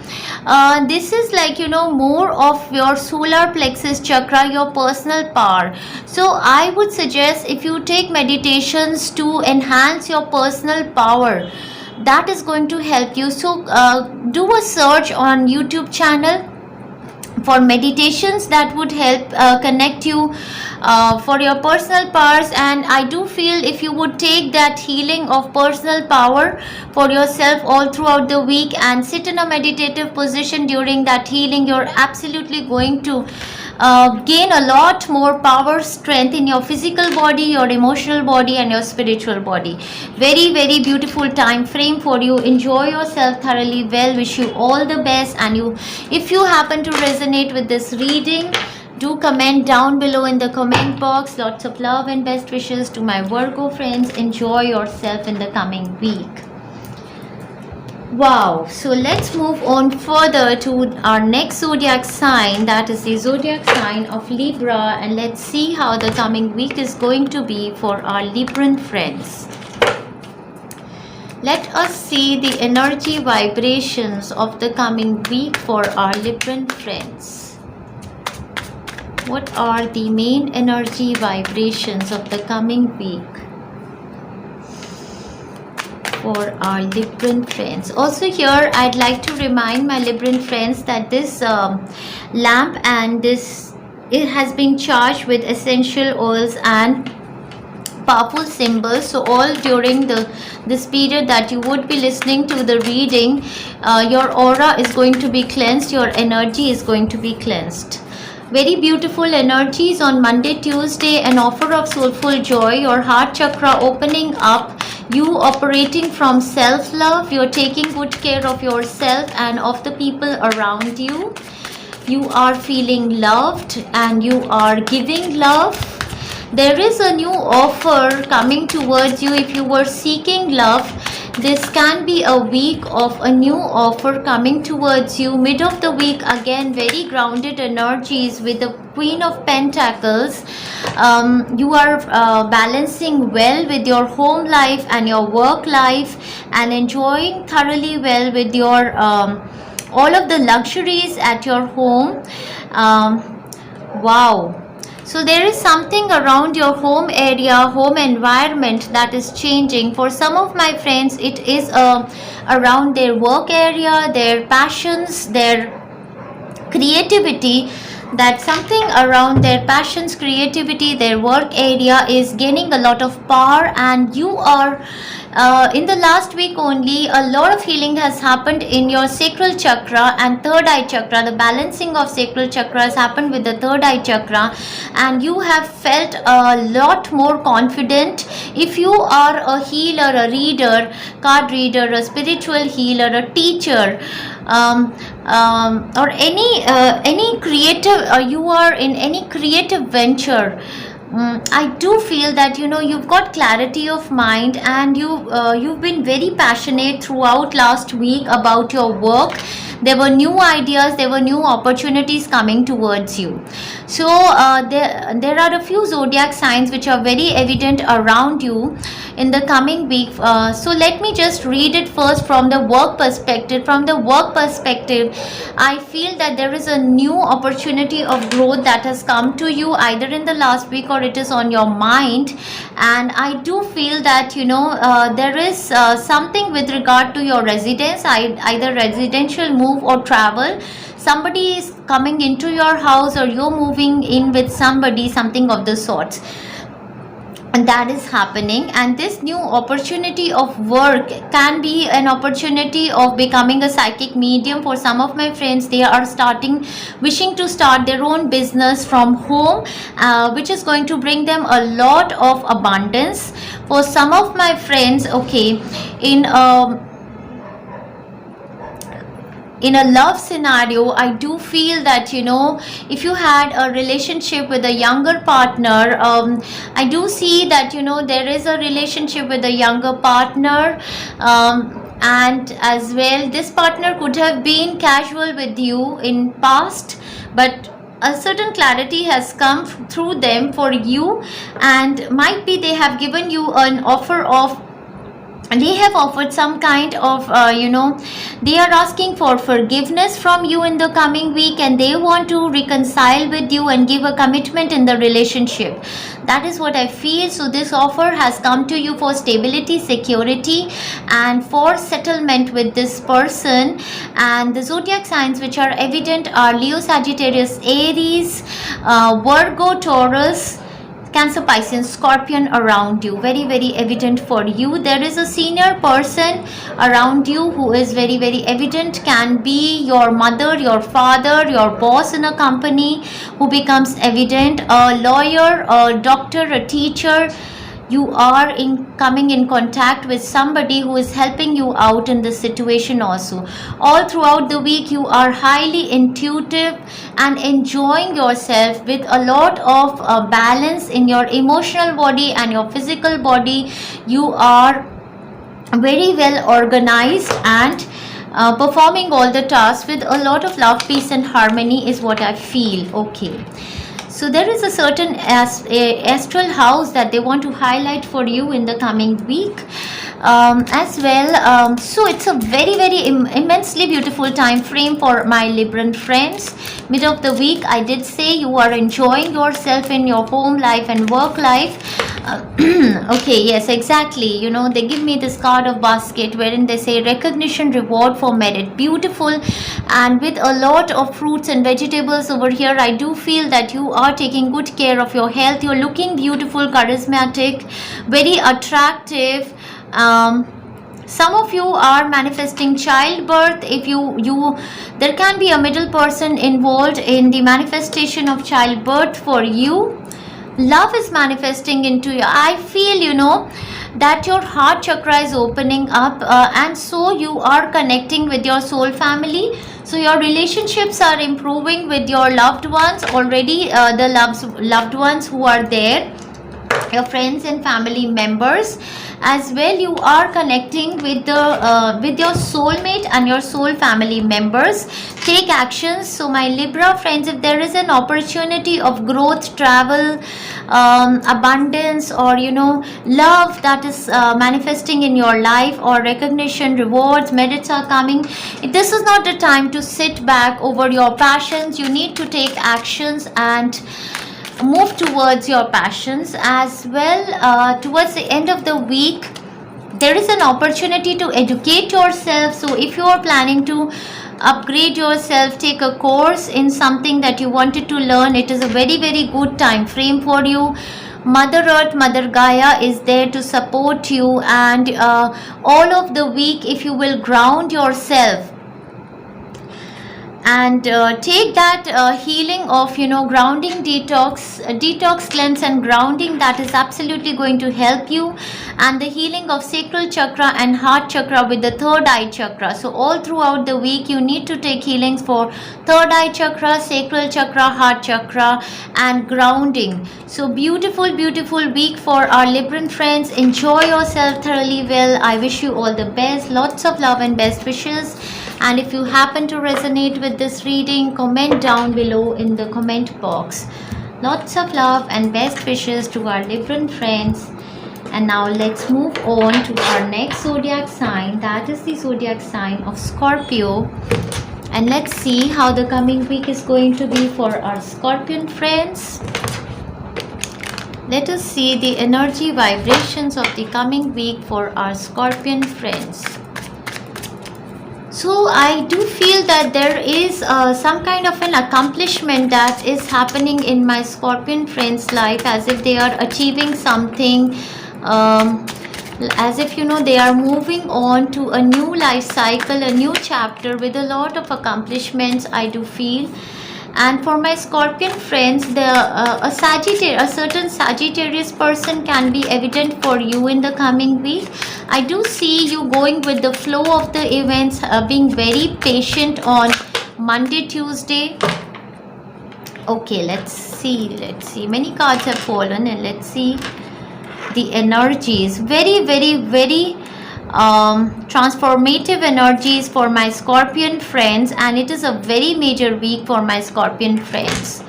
this is like, more of your solar plexus chakra, your personal power. So I would suggest, if you take meditations to enhance your personal power, that is going to help you. So do a search on YouTube channel for meditations that would help connect you for your personal powers. And I do feel if you would take that healing of personal power for yourself all throughout the week and sit in a meditative position during that healing, you're absolutely going to gain a lot more power, strength in your physical body, your emotional body, and your spiritual body. Very, very beautiful time frame for you. Enjoy yourself thoroughly well. Wish you all the best. And if you happen to resonate with this reading, do comment down below in the comment box. Lots of love and best wishes to my Virgo friends. Enjoy yourself in the coming week. Wow, so let's move on further to our next zodiac sign, that is the zodiac sign of Libra, and let's see how the coming week is going to be for our Libran friends. Let us see the energy vibrations of the coming week for our Libran friends. What are the main energy vibrations of the coming week for our Libran friends? Also here, I'd like to remind my Libran friends that this lamp and it has been charged with essential oils and powerful symbols. So all during this period that you would be listening to the reading, your aura is going to be cleansed, your energy is going to be cleansed. Very beautiful energies on Monday, Tuesday, an offer of soulful joy, your heart chakra opening up, you operating from self-love, you're taking good care of yourself and of the people around you. You are feeling loved and you are giving love. There is a new offer coming towards you. If you were seeking love, this can be a week of a new offer coming towards you. Mid of the week, again, very grounded energies with the Queen of Pentacles. You are balancing well with your home life and your work life and enjoying thoroughly well with your all of the luxuries at your home. Wow. So there is something around your home area, home environment that is changing. For some of my friends, it is around their work area, their passions, their creativity. That something around their passions, creativity, their work area is gaining a lot of power, and you are in the last week only, a lot of healing has happened in your sacral chakra and third eye chakra. The balancing of sacral chakra has happened with the third eye chakra, and you have felt a lot more confident. If you are a healer, a reader, card reader, a spiritual healer, a teacher, or any creative, you are in any creative venture, I do feel that you've got clarity of mind, and you've been very passionate throughout last week about your work. There were new ideas, there were new opportunities coming towards you. So there are a few zodiac signs which are very evident around you in the coming week. So let me just read it first from the work perspective. From the work perspective, I feel that there is a new opportunity of growth that has come to you either in the last week or it is on your mind. And I do feel that there is something with regard to your residence, either residential move or travel. Somebody is coming into your house or you're moving in with somebody, something of the sorts. and that is happening, and this new opportunity of work can be an opportunity of becoming a psychic medium. For some of my friends, they are wishing to start their own business from home, which is going to bring them a lot of abundance. For some of my friends, okay, in in a love scenario, I do feel that, you know, if you had a relationship with a younger partner, I do see that, you know, there is a relationship with a younger partner, and as well this partner could have been casual with you in past, but a certain clarity has come through them for you, and might be they have given you an offer of, they have offered some kind of, you know, they are asking for forgiveness from you in the coming week, and they want to reconcile with you and give a commitment in the relationship. That is what I feel. So this offer has come to you for stability, security, and for settlement with this person. And the zodiac signs which are evident are Leo, Sagittarius, Aries, Virgo, Taurus, Cancer, Pisces, Scorpion around you. Very, very evident for you. There is a senior person around you who is very, very evident. Can be your mother, your father, your boss in a company who becomes evident. A lawyer, a doctor, a teacher. You are coming in contact with somebody who is helping you out in this situation also. All throughout the week, you are highly intuitive and enjoying yourself with a lot of balance in your emotional body and your physical body. You are very well organized and performing all the tasks with a lot of love, peace and harmony is what I feel. Okay. So there is a certain astral house that they want to highlight for you in the coming week as well. So it's a very, very immensely beautiful time frame for my Libran friends. Mid of the week, I did say you are enjoying yourself in your home life and work life. Okay, yes, exactly. You know, they give me this card of basket wherein they say recognition, reward for merit. Beautiful. And with a lot of fruits and vegetables over here, I do feel that you are taking good care of your health. You're looking beautiful, charismatic, very attractive. Some of you are manifesting childbirth. If you there can be a middle person involved in the manifestation of childbirth for you. Love is manifesting into you. I feel, you know, that your heart chakra is opening up, and so you are connecting with your soul family. So your relationships are improving with your loved ones already, the loved ones who are there, your friends and family members as well. You are connecting with the with your soulmate and your soul family members. Take actions. So my Libra friends, if there is an opportunity of growth, travel, abundance, or you know, love that is manifesting in your life, or recognition, rewards, merits are coming, this is not the time to sit back over your passions. You need to take actions and move towards your passions as well. Towards the end of the week, there is an opportunity to educate yourself. So if you are planning to upgrade yourself, take a course in something that you wanted to learn, it is a very, very good time frame for you. Mother Earth, Mother Gaia is there to support you, and all of the week, if you will ground yourself and take that healing of, you know, grounding, detox cleanse and grounding, that is absolutely going to help you. And the healing of sacral chakra and heart chakra with the third eye chakra. So all throughout the week, you need to take healings for third eye chakra, sacral chakra, heart chakra and grounding. So beautiful, beautiful week for our Libran friends. Enjoy yourself thoroughly well. I wish you all the best. Lots of love and best wishes. And if you happen to resonate with this reading, comment down below in the comment box. Lots of love and best wishes to our Libran friends. And now let's move on to our next zodiac sign. That is the zodiac sign of Scorpio. And let's see how the coming week is going to be for our Scorpion friends. Let us see the energy vibrations of the coming week for our Scorpion friends. So I do feel that there is some kind of an accomplishment that is happening in my Scorpion friends life, as if they are achieving something, um, as if they are moving on to a new life cycle, a new chapter with a lot of accomplishments, I do feel. And for my Scorpion friends, a certain Sagittarius person can be evident for you in the coming week. I do see you going with the flow of the events, being very patient on Monday, Tuesday. Okay, let's see. Many cards have fallen, and let's see the energies. Very transformative energies for my Scorpion friends, and it is a very major week for my Scorpion friends.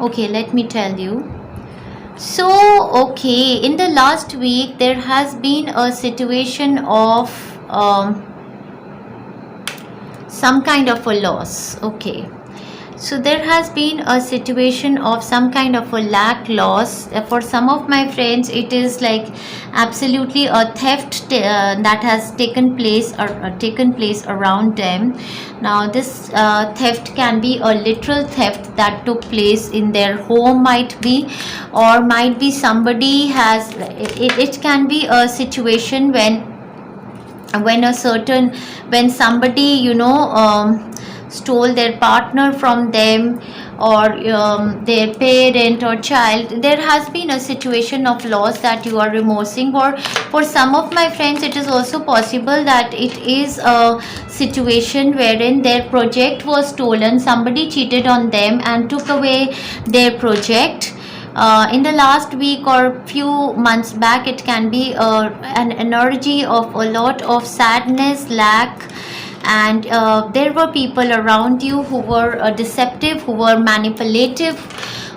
Okay, let me tell you. So okay, in the last week there has been a situation of some kind of a loss. Okay, so there has been a situation of some kind of a lack loss. For some of my friends, it is like absolutely a theft that has taken place around them. Now this theft can be a literal theft that took place in their home, might be, or might be somebody has it can be a situation when somebody stole their partner from them, or their parent or child. There has been a situation of loss that you are remorsing. Or for some of my friends, it is also possible that it is a situation wherein their project was stolen. Somebody cheated on them and took away their project. In the last week or few months back, it can be an energy of a lot of sadness, lack, and there were people around you who were deceptive, who were manipulative,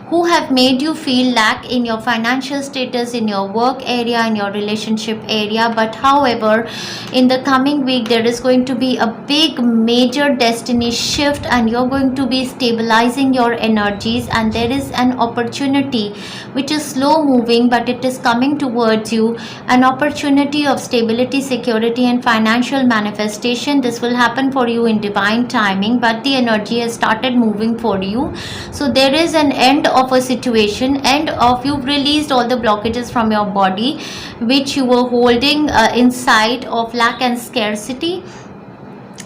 who have made you feel lack in your financial status, in your work area, in your relationship area. But however, in the coming week, there is going to be a big major destiny shift, and you're going to be stabilizing your energies, and there is an opportunity which is slow moving, but it is coming towards you, an opportunity of stability, security, and financial manifestation. This will happen for you in divine timing, but the energy has started moving for you. So there is an end of a situation, end of, you've released all the blockages from your body which you were holding inside of lack and scarcity,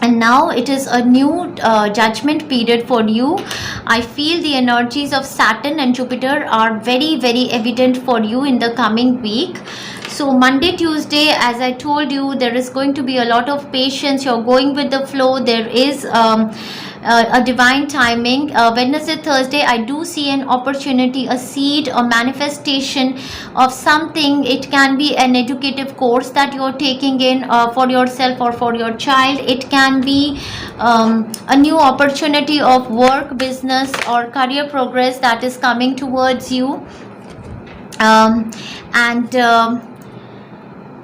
and now it is a new judgment period for you. I feel the energies of Saturn and Jupiter are very evident for you in the coming week. So Monday, Tuesday, as I told you, there is going to be a lot of patience. You're going with the flow. There is a divine timing. Wednesday, Thursday, I do see an opportunity, a seed, a manifestation of something. It can be an educative course that you're taking in for yourself or for your child. It can be a new opportunity of work, business, or career progress that is coming towards you.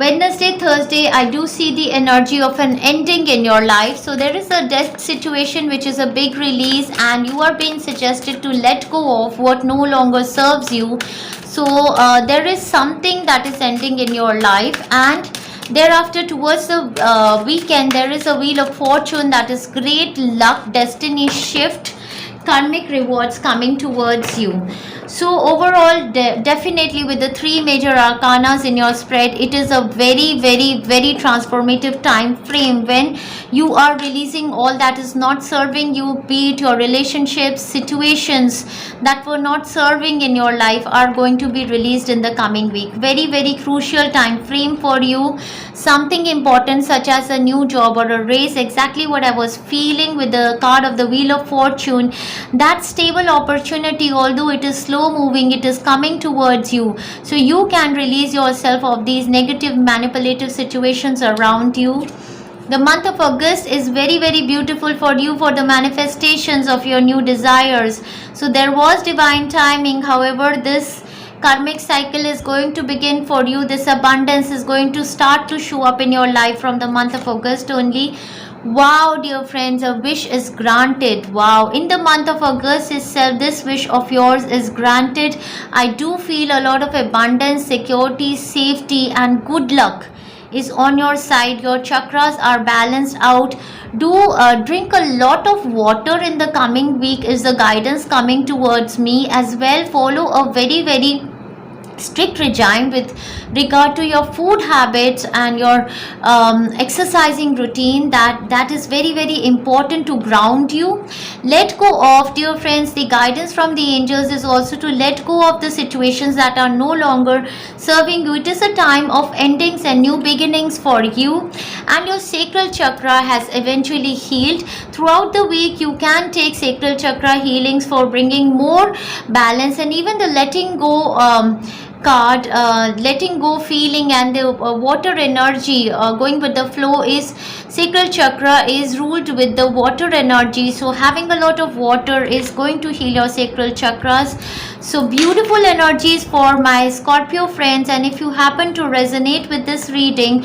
Wednesday, Thursday, I do see the energy of an ending in your life. So there is a death situation which is a big release, and you are being suggested to let go of what no longer serves you. So there is something that is ending in your life, and thereafter towards the weekend, there is a wheel of fortune that is great luck, destiny shift, karmic rewards coming towards you. So overall, definitely with the three major arcanas in your spread, it is a very transformative time frame when you are releasing all that is not serving you, be it your relationships, situations that were not serving in your life are going to be released in the coming week. Very crucial time frame for you. Something important such as a new job or a raise, exactly what I was feeling with the card of the Wheel of Fortune. That stable opportunity, although it is slow moving, it is coming towards you. So you can release yourself of these negative manipulative situations around you. The month of August is very beautiful for you for the manifestations of your new desires. So there was divine timing. However, this karmic cycle is going to begin for you. This abundance is going to start to show up in your life from the month of August only. Wow, dear friends, a wish is granted. Wow, in the month of August itself, this wish of yours is granted. I do feel a lot of abundance, security, safety, and good luck is on your side. Your chakras are balanced out. Do drink a lot of water in the coming week is the guidance coming towards me. As well, follow a very strict regime with regard to your food habits and your exercising routine. That is very important to ground you. Let go of, dear friends, the guidance from the angels is also to let go of the situations that are no longer serving you. It is a time of endings and new beginnings for you, and your sacral chakra has eventually healed. Throughout the week you can take sacral chakra healings for bringing more balance, and even the letting go card, letting go feeling, and the water energy going with the flow is sacral chakra is ruled with the water energy. So having a lot of water is going to heal your sacral chakras. So beautiful energies for my Scorpio friends. And if you happen to resonate with this reading,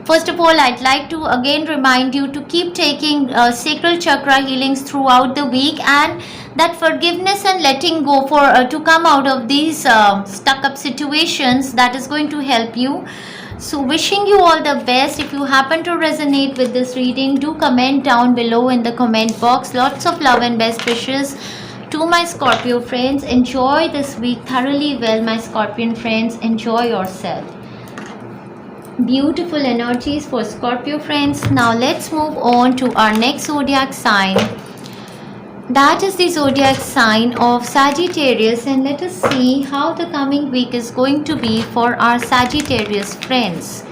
first of all, I'd like to again remind you to keep taking sacral chakra healings throughout the week, and that forgiveness and letting go for to come out of these stuck up situations, that is going to help you. So wishing you all the best. If you happen to resonate with this reading, do comment down below in the comment box. Lots of love and best wishes to my Scorpio friends. Enjoy this week thoroughly well, my Scorpion friends. Enjoy yourself. Beautiful energies for Scorpio friends. Now let's move on to our next zodiac sign. That is the zodiac sign of Sagittarius, and let us see how the coming week is going to be for our Sagittarius friends.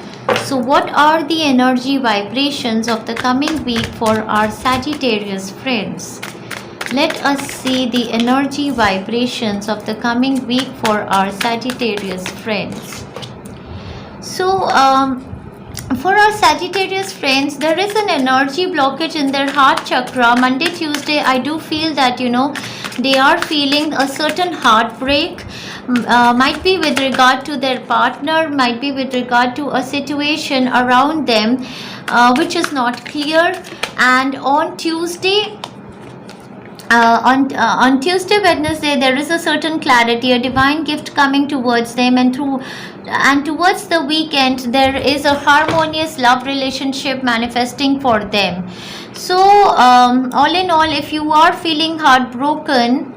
So what are the energy vibrations of the coming week for our Sagittarius friends? Let us see the energy vibrations of the coming week for our Sagittarius friends. So for our Sagittarius friends, there is an energy blockage in their heart chakra. Monday, Tuesday, I do feel that, they are feeling a certain heartbreak. Might be with regard to their partner, might be with regard to a situation around them which is not clear. And on Tuesday, on Tuesday, Wednesday, there is a certain clarity, a divine gift coming towards them, and towards the weekend there is a harmonious love relationship manifesting for them. So all in all, if you are feeling heartbroken,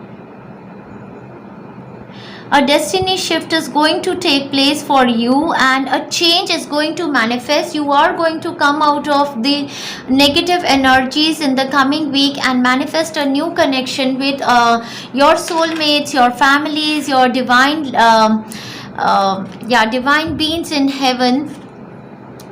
a destiny shift is going to take place for you, and a change is going to manifest. You are going to come out of the negative energies in the coming week and manifest a new connection with your soulmates, your families, your divine divine beings in heaven.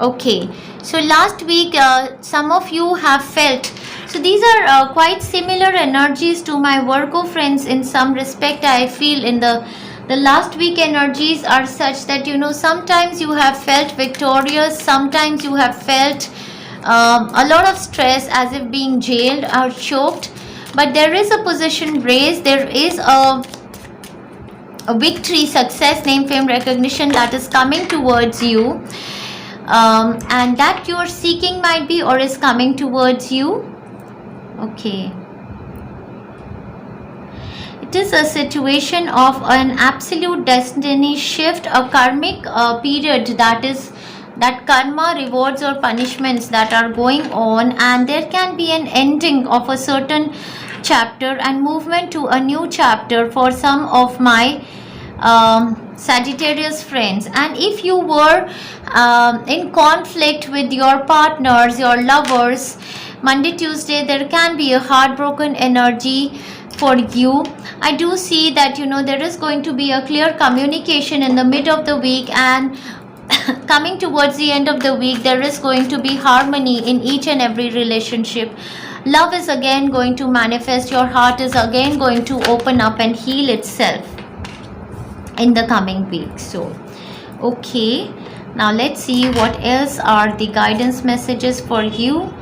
Okay, so last week some of you have felt, so these are quite similar energies to my Virgo friends in some respect. I feel in the last week energies are such that sometimes you have felt victorious, sometimes you have felt a lot of stress, as if being jailed or choked, but there is a position raised, there is a victory, success, name, fame, recognition that is coming towards you, and that you are seeking might be, or is coming towards you. Okay, it is a situation of an absolute destiny shift, a karmic period, that karma, rewards or punishments that are going on, and there can be an ending of a certain chapter and movement to a new chapter for some of my Sagittarius friends. And if you were in conflict with your partners, your lovers, Monday, Tuesday, there can be a heartbroken energy for you. I do see that there is going to be a clear communication in the mid of the week, and coming towards the end of the week there is going to be harmony in each and every relationship. Love is again going to manifest. Your heart is again going to open up and heal itself in the coming week. So okay, now let's see what else are the guidance messages for you.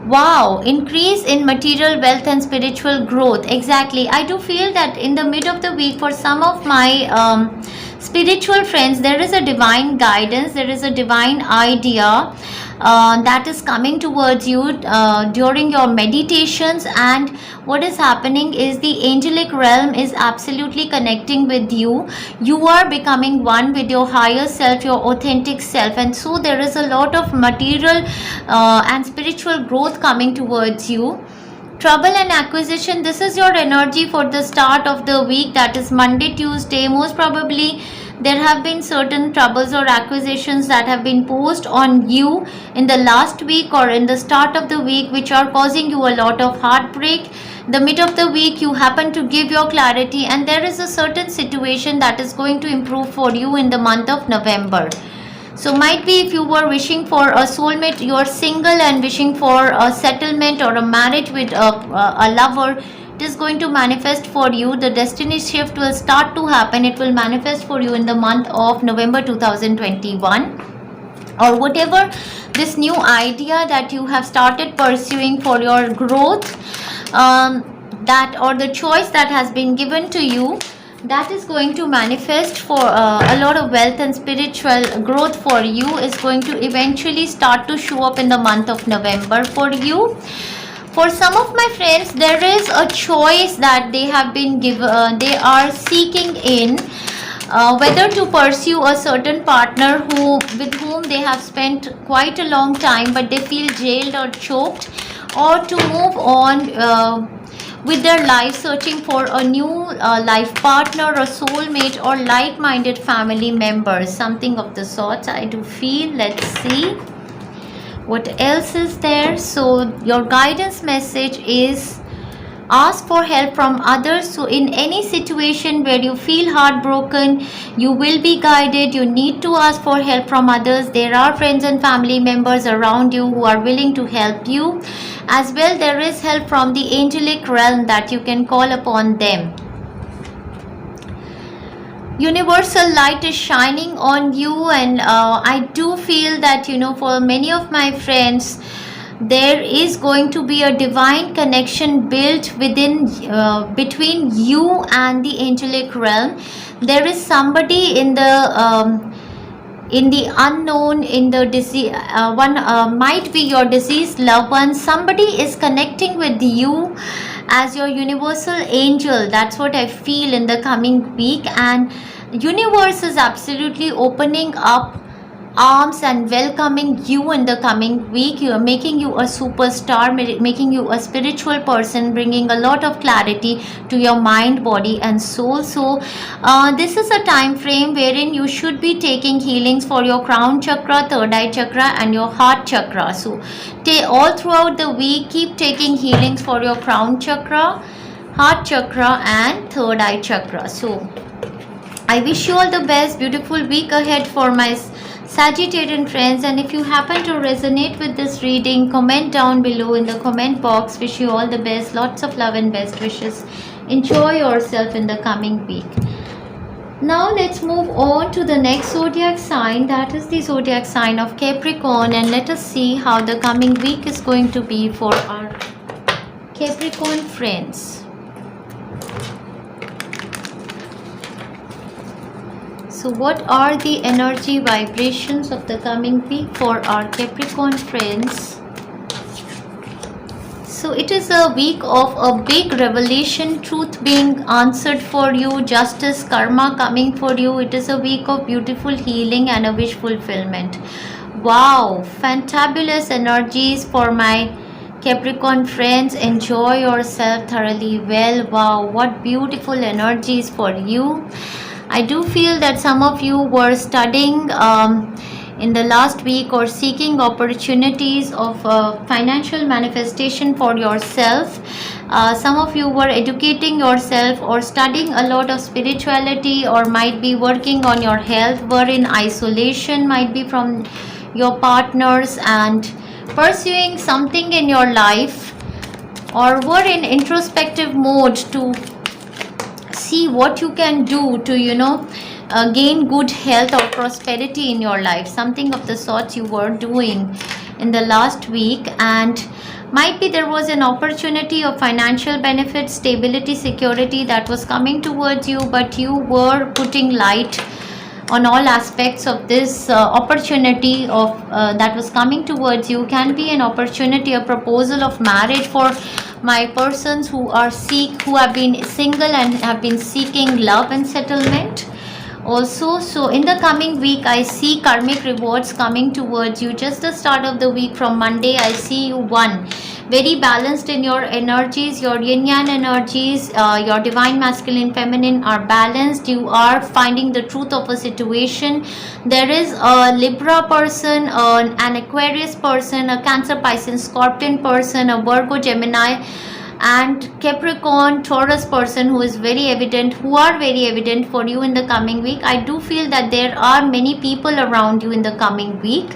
Wow, increase in material wealth and spiritual growth. Exactly, I do feel that in the mid of the week for some of my spiritual friends, there is a divine guidance, there is a divine idea that is coming towards you during your meditations. And what is happening is the angelic realm is absolutely connecting with you. You are becoming one with your higher self, your authentic self, and so there is a lot of material and spiritual growth coming towards you. Trouble and acquisition, this is your energy for the start of the week, that is Monday, Tuesday. Most probably there have been certain troubles or acquisitions that have been posed on you in the last week or in the start of the week, which are causing you a lot of heartbreak. The mid of the week you happen to give your clarity, and there is a certain situation that is going to improve for you in the month of November. So might be if you were wishing for a soulmate, you are single and wishing for a settlement or a marriage with a lover, it is going to manifest for you. The destiny shift will start to happen. It will manifest for you in the month of November 2021. Or whatever this new idea that you have started pursuing for your growth, that or the choice that has been given to you, that is going to manifest for a lot of wealth and spiritual growth for you, is going to eventually start to show up in the month of November for you. For some of my friends, there is a choice that they have been given, they are seeking in whether to pursue a certain partner with whom they have spent quite a long time, but they feel jailed or choked, or to move on with their life, searching for a new life partner, a soulmate, or like-minded family members, something of the sorts I do feel. Let's see what else is there. So your guidance message is ask for help from others. So in any situation where you feel heartbroken, you will be guided. You need to ask for help from others. There are friends and family members around you who are willing to help you. As well, there is help from the angelic realm that you can call upon them. Universal light is shining on you, and I do feel that, you know, for many of my friends, there is going to be a divine connection built within between you and the angelic realm. There is somebody in the unknown, in the disease, might be your deceased loved one. Somebody is connecting with you as your universal angel. That's what I feel in the coming week, and universe is absolutely opening up arms and welcoming you in the coming week. You are making you a superstar, making you a spiritual person, bringing a lot of clarity to your mind, body and soul. So this is a time frame wherein you should be taking healings for your crown chakra, third eye chakra and your heart chakra. So all throughout the week, keep taking healings for your crown chakra, heart chakra and third eye chakra. So I wish you all the best, beautiful week ahead for my Sagittarian friends, and if you happen to resonate with this reading, comment down below in the comment box. Wish you all the best, lots of love and best wishes. Enjoy yourself in the coming week. Now let's move on to the next zodiac sign, that is the zodiac sign of Capricorn, and let us see how the coming week is going to be for our Capricorn friends. So what are the energy vibrations of the coming week for our Capricorn friends? So it is a week of a big revelation, truth being answered for you, justice, karma coming for you. It is a week of beautiful healing and a wish fulfillment. Wow, fantabulous energies for my Capricorn friends. Enjoy yourself thoroughly well. Wow, what beautiful energies for you. I do feel that some of you were studying in the last week or seeking opportunities of financial manifestation for yourself. Some of you were educating yourself or studying a lot of spirituality, or might be working on your health, were in isolation, might be from your partners, and pursuing something in your life, or were in introspective mode to see what you can do to, you know, gain good health or prosperity in your life. Something of the sorts you were doing in the last week, and might be there was an opportunity of financial benefit, stability, security that was coming towards you, but you were putting light on all aspects of this opportunity of that was coming towards you. Can be an opportunity, a proposal of marriage for my persons who have been single and have been seeking love and settlement also. So in the coming week, I see karmic rewards coming towards you. Just the start of the week, from Monday, I see you very balanced in your energies, your yin yang energies, your divine masculine feminine are balanced. You are finding the truth of a situation. There is a Libra person, an Aquarius person, a Cancer, Pisces, Scorpion person, a Virgo, Gemini and Capricorn, Taurus person who are very evident for you in the coming week. I do feel that there are many people around you in the coming week.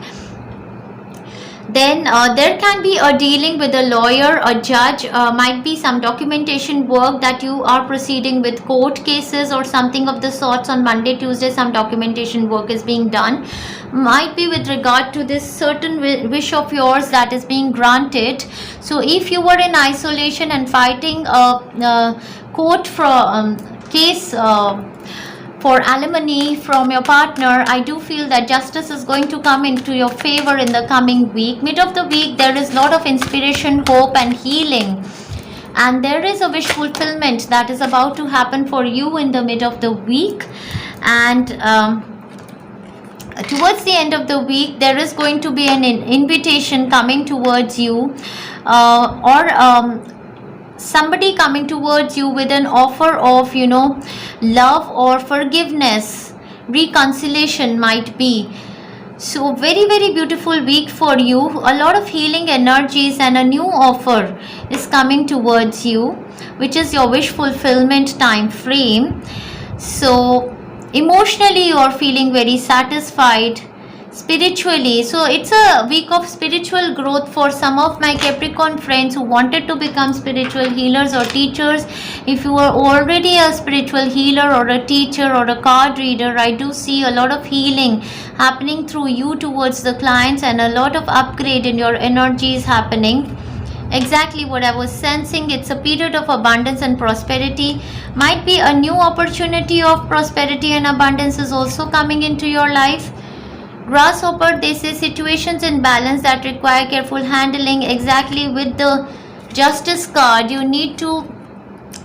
Then there can be a dealing with a lawyer, a judge, might be some documentation work that you are proceeding with, court cases or something of the sorts. On Monday, Tuesday, some documentation work is being done, might be with regard to this certain wish of yours that is being granted. So if you were in isolation and fighting a court case for alimony from your partner, I do feel that justice is going to come into your favor in the coming week. Mid of the week, there is a lot of inspiration, hope and healing, and there is a wish fulfillment that is about to happen for you in the mid of the week. And towards the end of the week, there is going to be an invitation coming towards you, or somebody coming towards you with an offer of love or forgiveness, reconciliation might be. So very beautiful week for you. A lot of healing energies and a new offer is coming towards you, which is your wish fulfillment time frame. So emotionally you are feeling very satisfied. Spiritually, so it's a week of spiritual growth for some of my Capricorn friends who wanted to become spiritual healers or teachers. If you are already a spiritual healer or a teacher or a card reader, I do see a lot of healing happening through you towards the clients, and a lot of upgrade in your energies happening. Exactly what I was sensing. It's a period of abundance and prosperity. Might be a new opportunity of prosperity and abundance is also coming into your life. Grasshopper, they say situations in balance that require careful handling. Exactly, with the Justice card, you need to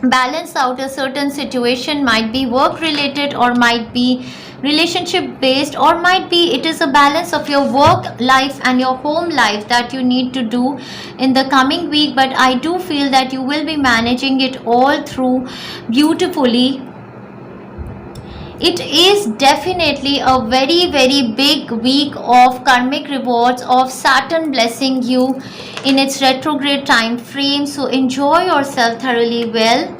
balance out a certain situation. Might be work related, or might be relationship based, or might be it is a balance of your work life and your home life that you need to do in the coming week. But I do feel that you will be managing it all through beautifully. It is definitely a very big week of karmic rewards, of Saturn blessing you in its retrograde time frame. So enjoy yourself thoroughly well.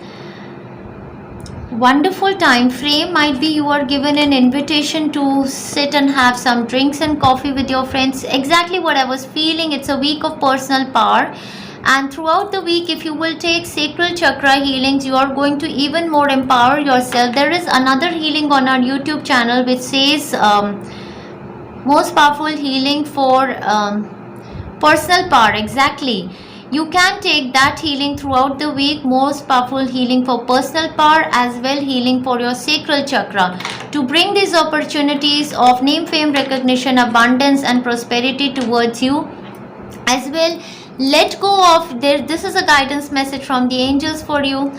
Wonderful time frame. Might be you are given an invitation to sit and have some drinks and coffee with your friends. Exactly what I was feeling. It's a week of personal power. And throughout the week, if you will take sacral chakra healings, you are going to even more empower yourself. There is another healing on our YouTube channel which says most powerful healing for personal power. Exactly. You can take that healing throughout the week. Most powerful healing for personal power, as well healing for your sacral chakra, to bring these opportunities of name, fame, recognition, abundance and prosperity towards you. As well, let go of this is a guidance message from the angels for you.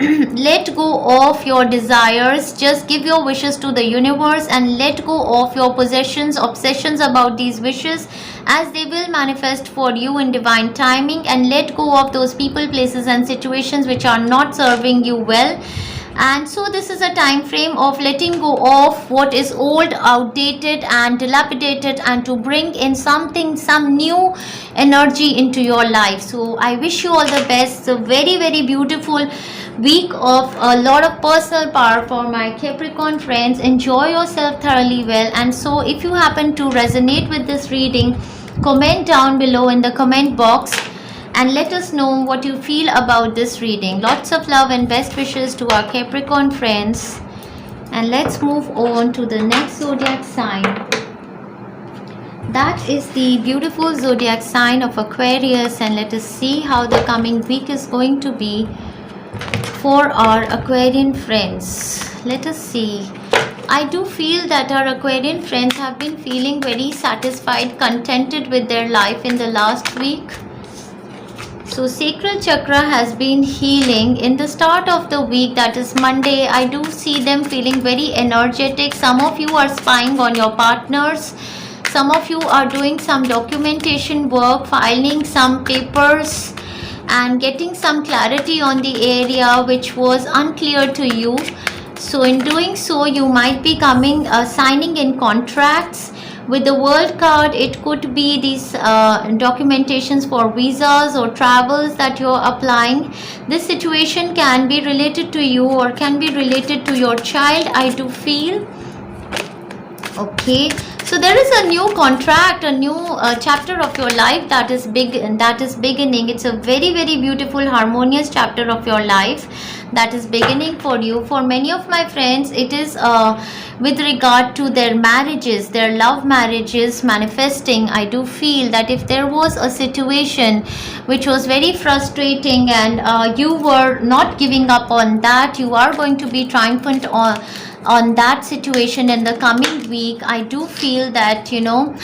Let go of your desires. Just give your wishes to the universe and let go of your possessions, obsessions about these wishes, as they will manifest for you in divine timing. And let go of those people, places and situations which are not serving you well. And so this is a time frame of letting go of what is old, outdated and dilapidated, and to bring in some new energy into your life. So I wish you all the best. So very beautiful week of a lot of personal power for my Capricorn friends. Enjoy yourself thoroughly well. And so if you happen to resonate with this reading, comment down below in the comment box and let us know what you feel about this reading. Lots of love and best wishes to our Capricorn friends. And let's move on to the next zodiac sign. That is the beautiful zodiac sign of Aquarius. And let us see how the coming week is going to be for our Aquarian friends. Let us see I do feel that our Aquarian friends have been feeling very satisfied, contented with their life in the last week. So sacral chakra has been healing in the start of the week, that is Monday. I do see them feeling very energetic. Some of you are spying on your partners. Some of you are doing some documentation work, filing some papers and getting some clarity on the area which was unclear to you. So in doing so, you might be signing in contracts. With the World card, it could be these documentations for visas or travels that you're applying. This situation can be related to you or can be related to your child, I do feel. Okay, so there is a new contract, a new chapter of your life that is beginning. It's a very, very beautiful, harmonious chapter of your life that is beginning for you. For many of my friends, it is with regard to their marriages, their love marriages manifesting. I do feel that if there was a situation which was very frustrating and you were not giving up on that, you are going to be triumphant on that situation in the coming week. I do feel that, you know,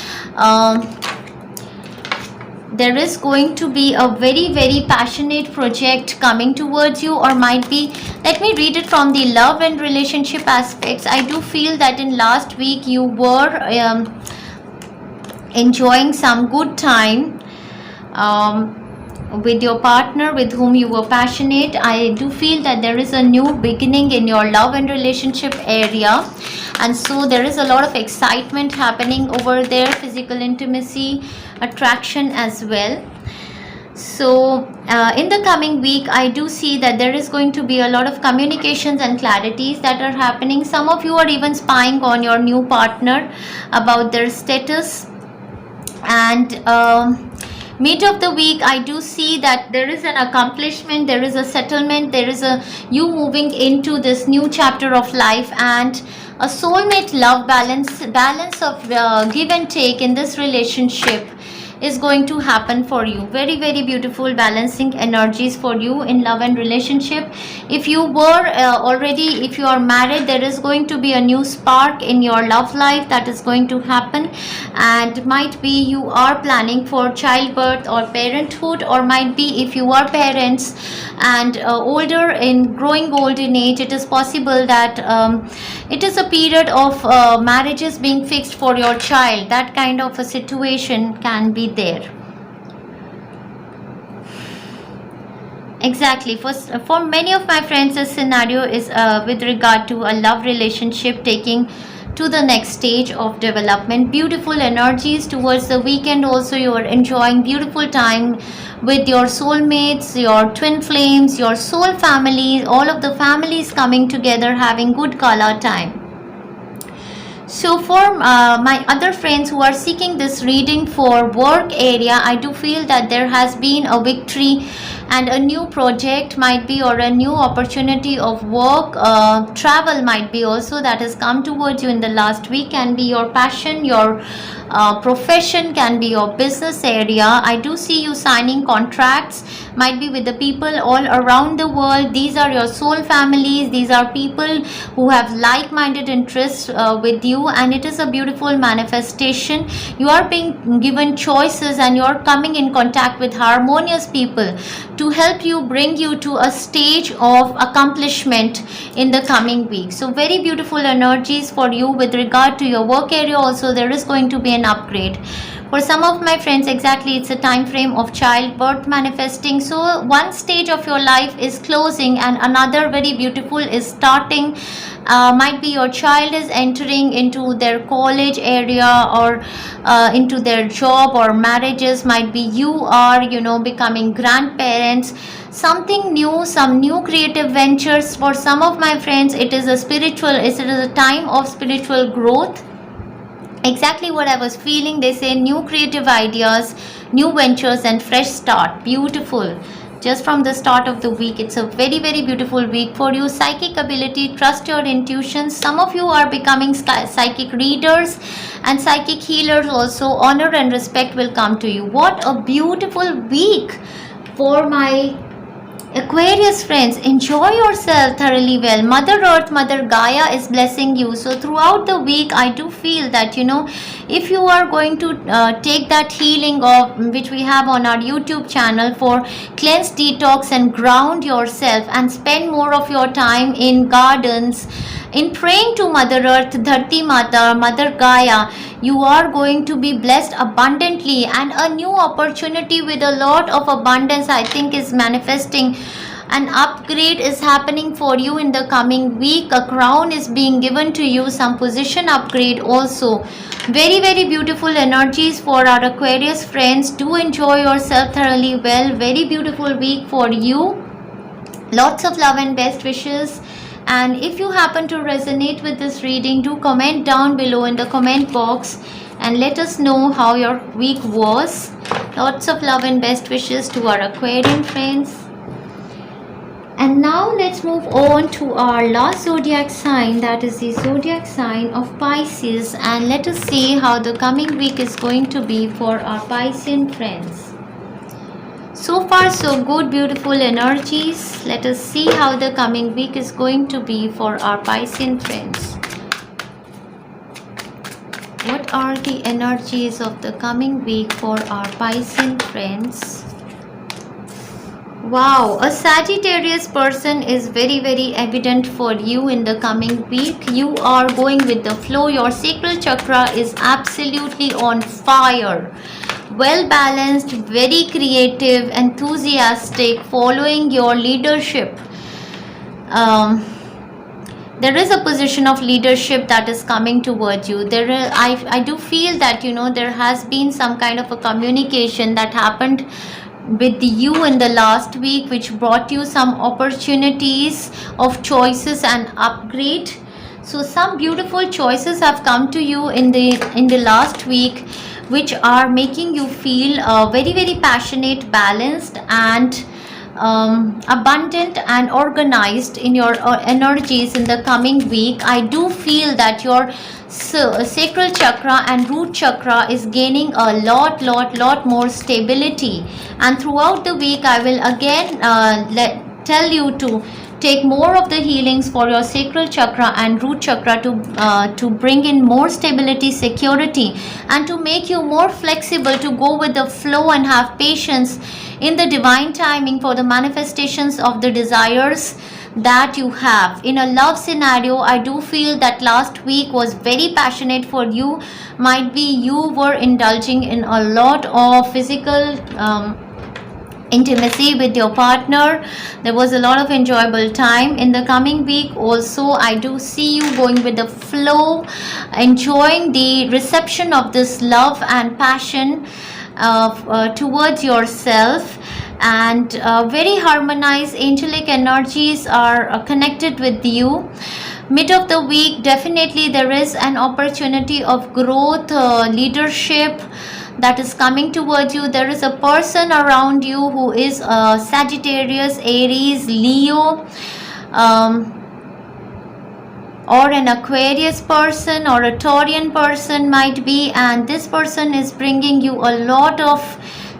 there is going to be a very, very passionate project coming towards you, or might be, let me read it from the love and relationship aspects. I do feel that in last week you were enjoying some good time with your partner with whom you were passionate. I do feel that there is a new beginning in your love and relationship area, and so there is a lot of excitement happening over there, physical intimacy, attraction as well. So in the coming week, I do see that there is going to be a lot of communications and clarities that are happening. Some of you are even spying on your new partner about their status. And mid of the week, I do see that there is an accomplishment, there is a settlement, there is a you moving into this new chapter of life, and a soulmate love balance of give and take in this relationship is going to happen for you. Very, very beautiful balancing energies for you in love and relationship. If you were already, if you are married, there is going to be a new spark in your love life that is going to happen, and might be you are planning for childbirth or parenthood, or might be if you are parents and older, in growing old in age, it is possible that it is a period of marriages being fixed for your child. That kind of a situation can be there. Exactly, for many of my friends, this scenario is with regard to a love relationship taking to the next stage of development. Beautiful energies towards the weekend. Also, you are enjoying beautiful time with your soulmates, your twin flames, your soul family, all of the families coming together, having good color time. So for my other friends who are seeking this reading for work area, I do feel that there has been a victory and a new project might be, or a new opportunity of work. Travel might be also that has come towards you in the last week. Can be your passion, your profession, can be your business area. I do see you signing contracts, might be with the people all around the world. These are your soul families. These are people who have like-minded interests with you, and it is a beautiful manifestation. You are being given choices and you are coming in contact with harmonious people to help you, bring you to a stage of accomplishment in the coming week. So very beautiful energies for you with regard to your work area. Also, there is going to be an upgrade. For some of my friends, exactly, it's a time frame of childbirth manifesting. So one stage of your life is closing and another very beautiful is starting. Might be your child is entering into their college area or into their job, or marriages. Might be you are, you know, becoming grandparents. Something new, some new creative ventures. For some of my friends, it is a time of spiritual growth. Exactly what I was feeling. They say new creative ideas, new ventures and fresh start. Beautiful. Just from the start of the week, it's a very, very beautiful week for you. Psychic ability, trust your intuition. Some of you are becoming psychic readers and psychic healers also. Honor and respect will come to you. What a beautiful week for my Aquarius friends, enjoy yourself thoroughly well. Mother Earth, Mother Gaia is blessing you. So throughout the week, I do feel that, if you are going to take that healing of which we have on our YouTube channel for cleanse, detox and ground yourself, and spend more of your time in gardens, in praying to Mother Earth, Dharti Mata, Mother Gaia, you are going to be blessed abundantly, and a new opportunity with a lot of abundance, I think, is manifesting. An upgrade is happening for you in the coming week. A crown is being given to you, some position upgrade also. Very, very beautiful energies for our Aquarius friends. Do enjoy yourself thoroughly well. Very beautiful week for you. Lots of love and best wishes. And if you happen to resonate with this reading, do comment down below in the comment box and let us know how your week was. Lots of love and best wishes to our Aquarian friends. And now let's move on to our last zodiac sign, that is the zodiac sign of Pisces, and let us see how the coming week is going to be for our Piscean friends. So far so good, beautiful energies. Let us see how the coming week is going to be for our Piscean friends. What are the energies of the coming week for our Piscean friends? Wow, a Sagittarius person is very, very evident for you in the coming week. You are going with the flow. Your sacral chakra is absolutely on fire. Well balanced, very creative, enthusiastic, following your leadership. There is a position of leadership that is coming towards you. I do feel that, there has been some kind of a communication that happened with you in the last week, which brought you some opportunities of choices and upgrade. So some beautiful choices have come to you in the last week, which are making you feel very, very passionate, balanced and abundant and organized in your energies in the coming week. I do feel that your sacral chakra and root chakra is gaining a lot more stability, and throughout the week I will again tell you to take more of the healings for your sacral chakra and root chakra to bring in more stability, security, and to make you more flexible to go with the flow and have patience in the divine timing for the manifestations of the desires that you have. In a love scenario, I do feel that last week was very passionate for you. Might be you were indulging in a lot of physical intimacy with your partner. There was a lot of enjoyable time. In the coming week also, I do see you going with the flow, enjoying the reception of this love and passion towards yourself, and very harmonized angelic energies are connected with you. Mid of the week, definitely there is an opportunity of growth, leadership that is coming towards you. There is a person around you who is Sagittarius, Aries, Leo, or an Aquarius person or a Taurian person might be, and this person is bringing you a lot of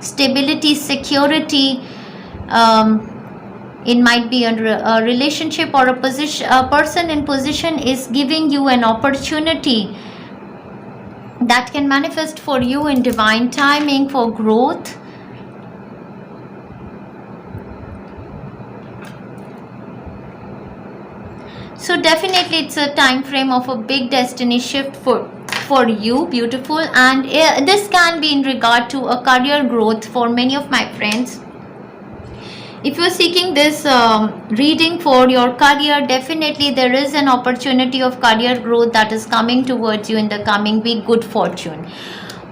stability, security. It might be a relationship or a position. A person in position is giving you an opportunity that can manifest for you in divine timing for growth. So definitely it's a time frame of a big destiny shift for you, beautiful, and this can be in regard to a career growth for many of my friends. If you're seeking this reading for your career, definitely there is an opportunity of career growth that is coming towards you in the coming week. Good fortune.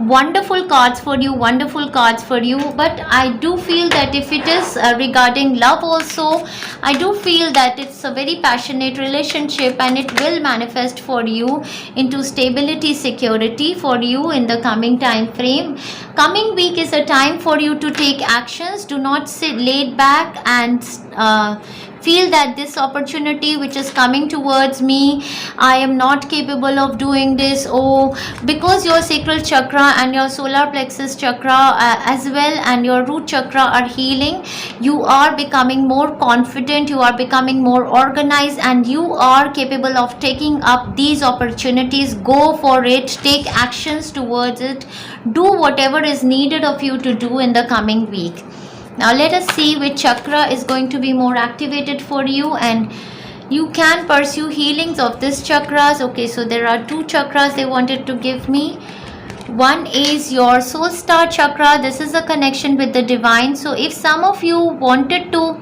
Wonderful cards for you, wonderful cards for you. But I do feel that if it is regarding love also, I do feel that it's a very passionate relationship and it will manifest for you into stability, security for you in the coming time frame. Coming week is a time for you to take actions. Do not sit laid back and feel that this opportunity which is coming towards me, I am not capable of doing this. Oh, because your sacral chakra and your solar plexus chakra as well, and your root chakra are healing, you are becoming more confident, you are becoming more organized, and you are capable of taking up these opportunities. Go for it, take actions towards it, do whatever is needed of you to do in the coming week. Now let us see which chakra is going to be more activated for you, and you can pursue healings of these chakras. Okay, so there are two chakras they wanted to give me. One is your soul star chakra. This is a connection with the divine. So if some of you wanted to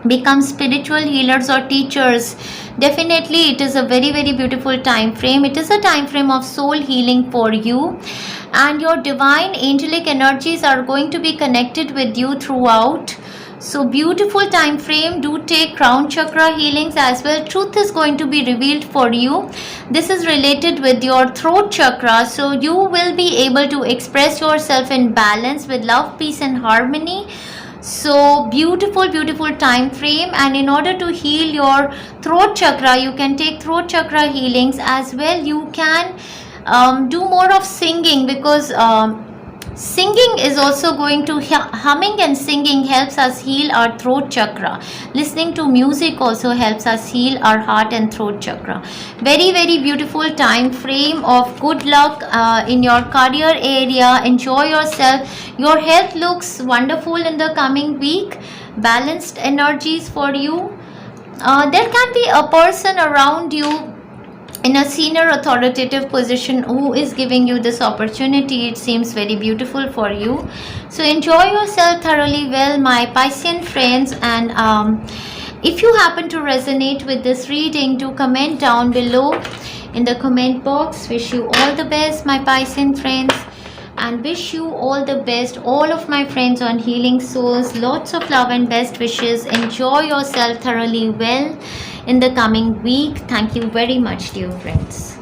become spiritual healers or teachers, definitely it is a very beautiful time frame. It is a time frame of soul healing for you, and your divine angelic energies are going to be connected with you throughout. So beautiful time frame. Do take crown chakra healings as well. Truth is going to be revealed for you. This is related with your throat chakra, so you will be able to express yourself in balance with love, peace and harmony. So beautiful time frame. And in order to heal your throat chakra, you can take throat chakra healings as well. You can do more of singing, because singing is also going to humming and singing helps us heal our throat chakra. Listening to music also helps us heal our heart and throat chakra. Very beautiful time frame of good luck in your career area. Enjoy yourself. Your health looks wonderful in the coming week. Balanced energies for you. There can be a person around you in a senior authoritative position who is giving you this opportunity. It seems very beautiful for you. So enjoy yourself thoroughly well, my Piscean friends. And if you happen to resonate with this reading, do comment down below in the comment box. Wish you all the best, my Piscean friends, and wish you all the best, all of my friends on Healing Souls. Lots of love and best wishes. Enjoy yourself thoroughly well in the coming week. Thank you very much, dear friends.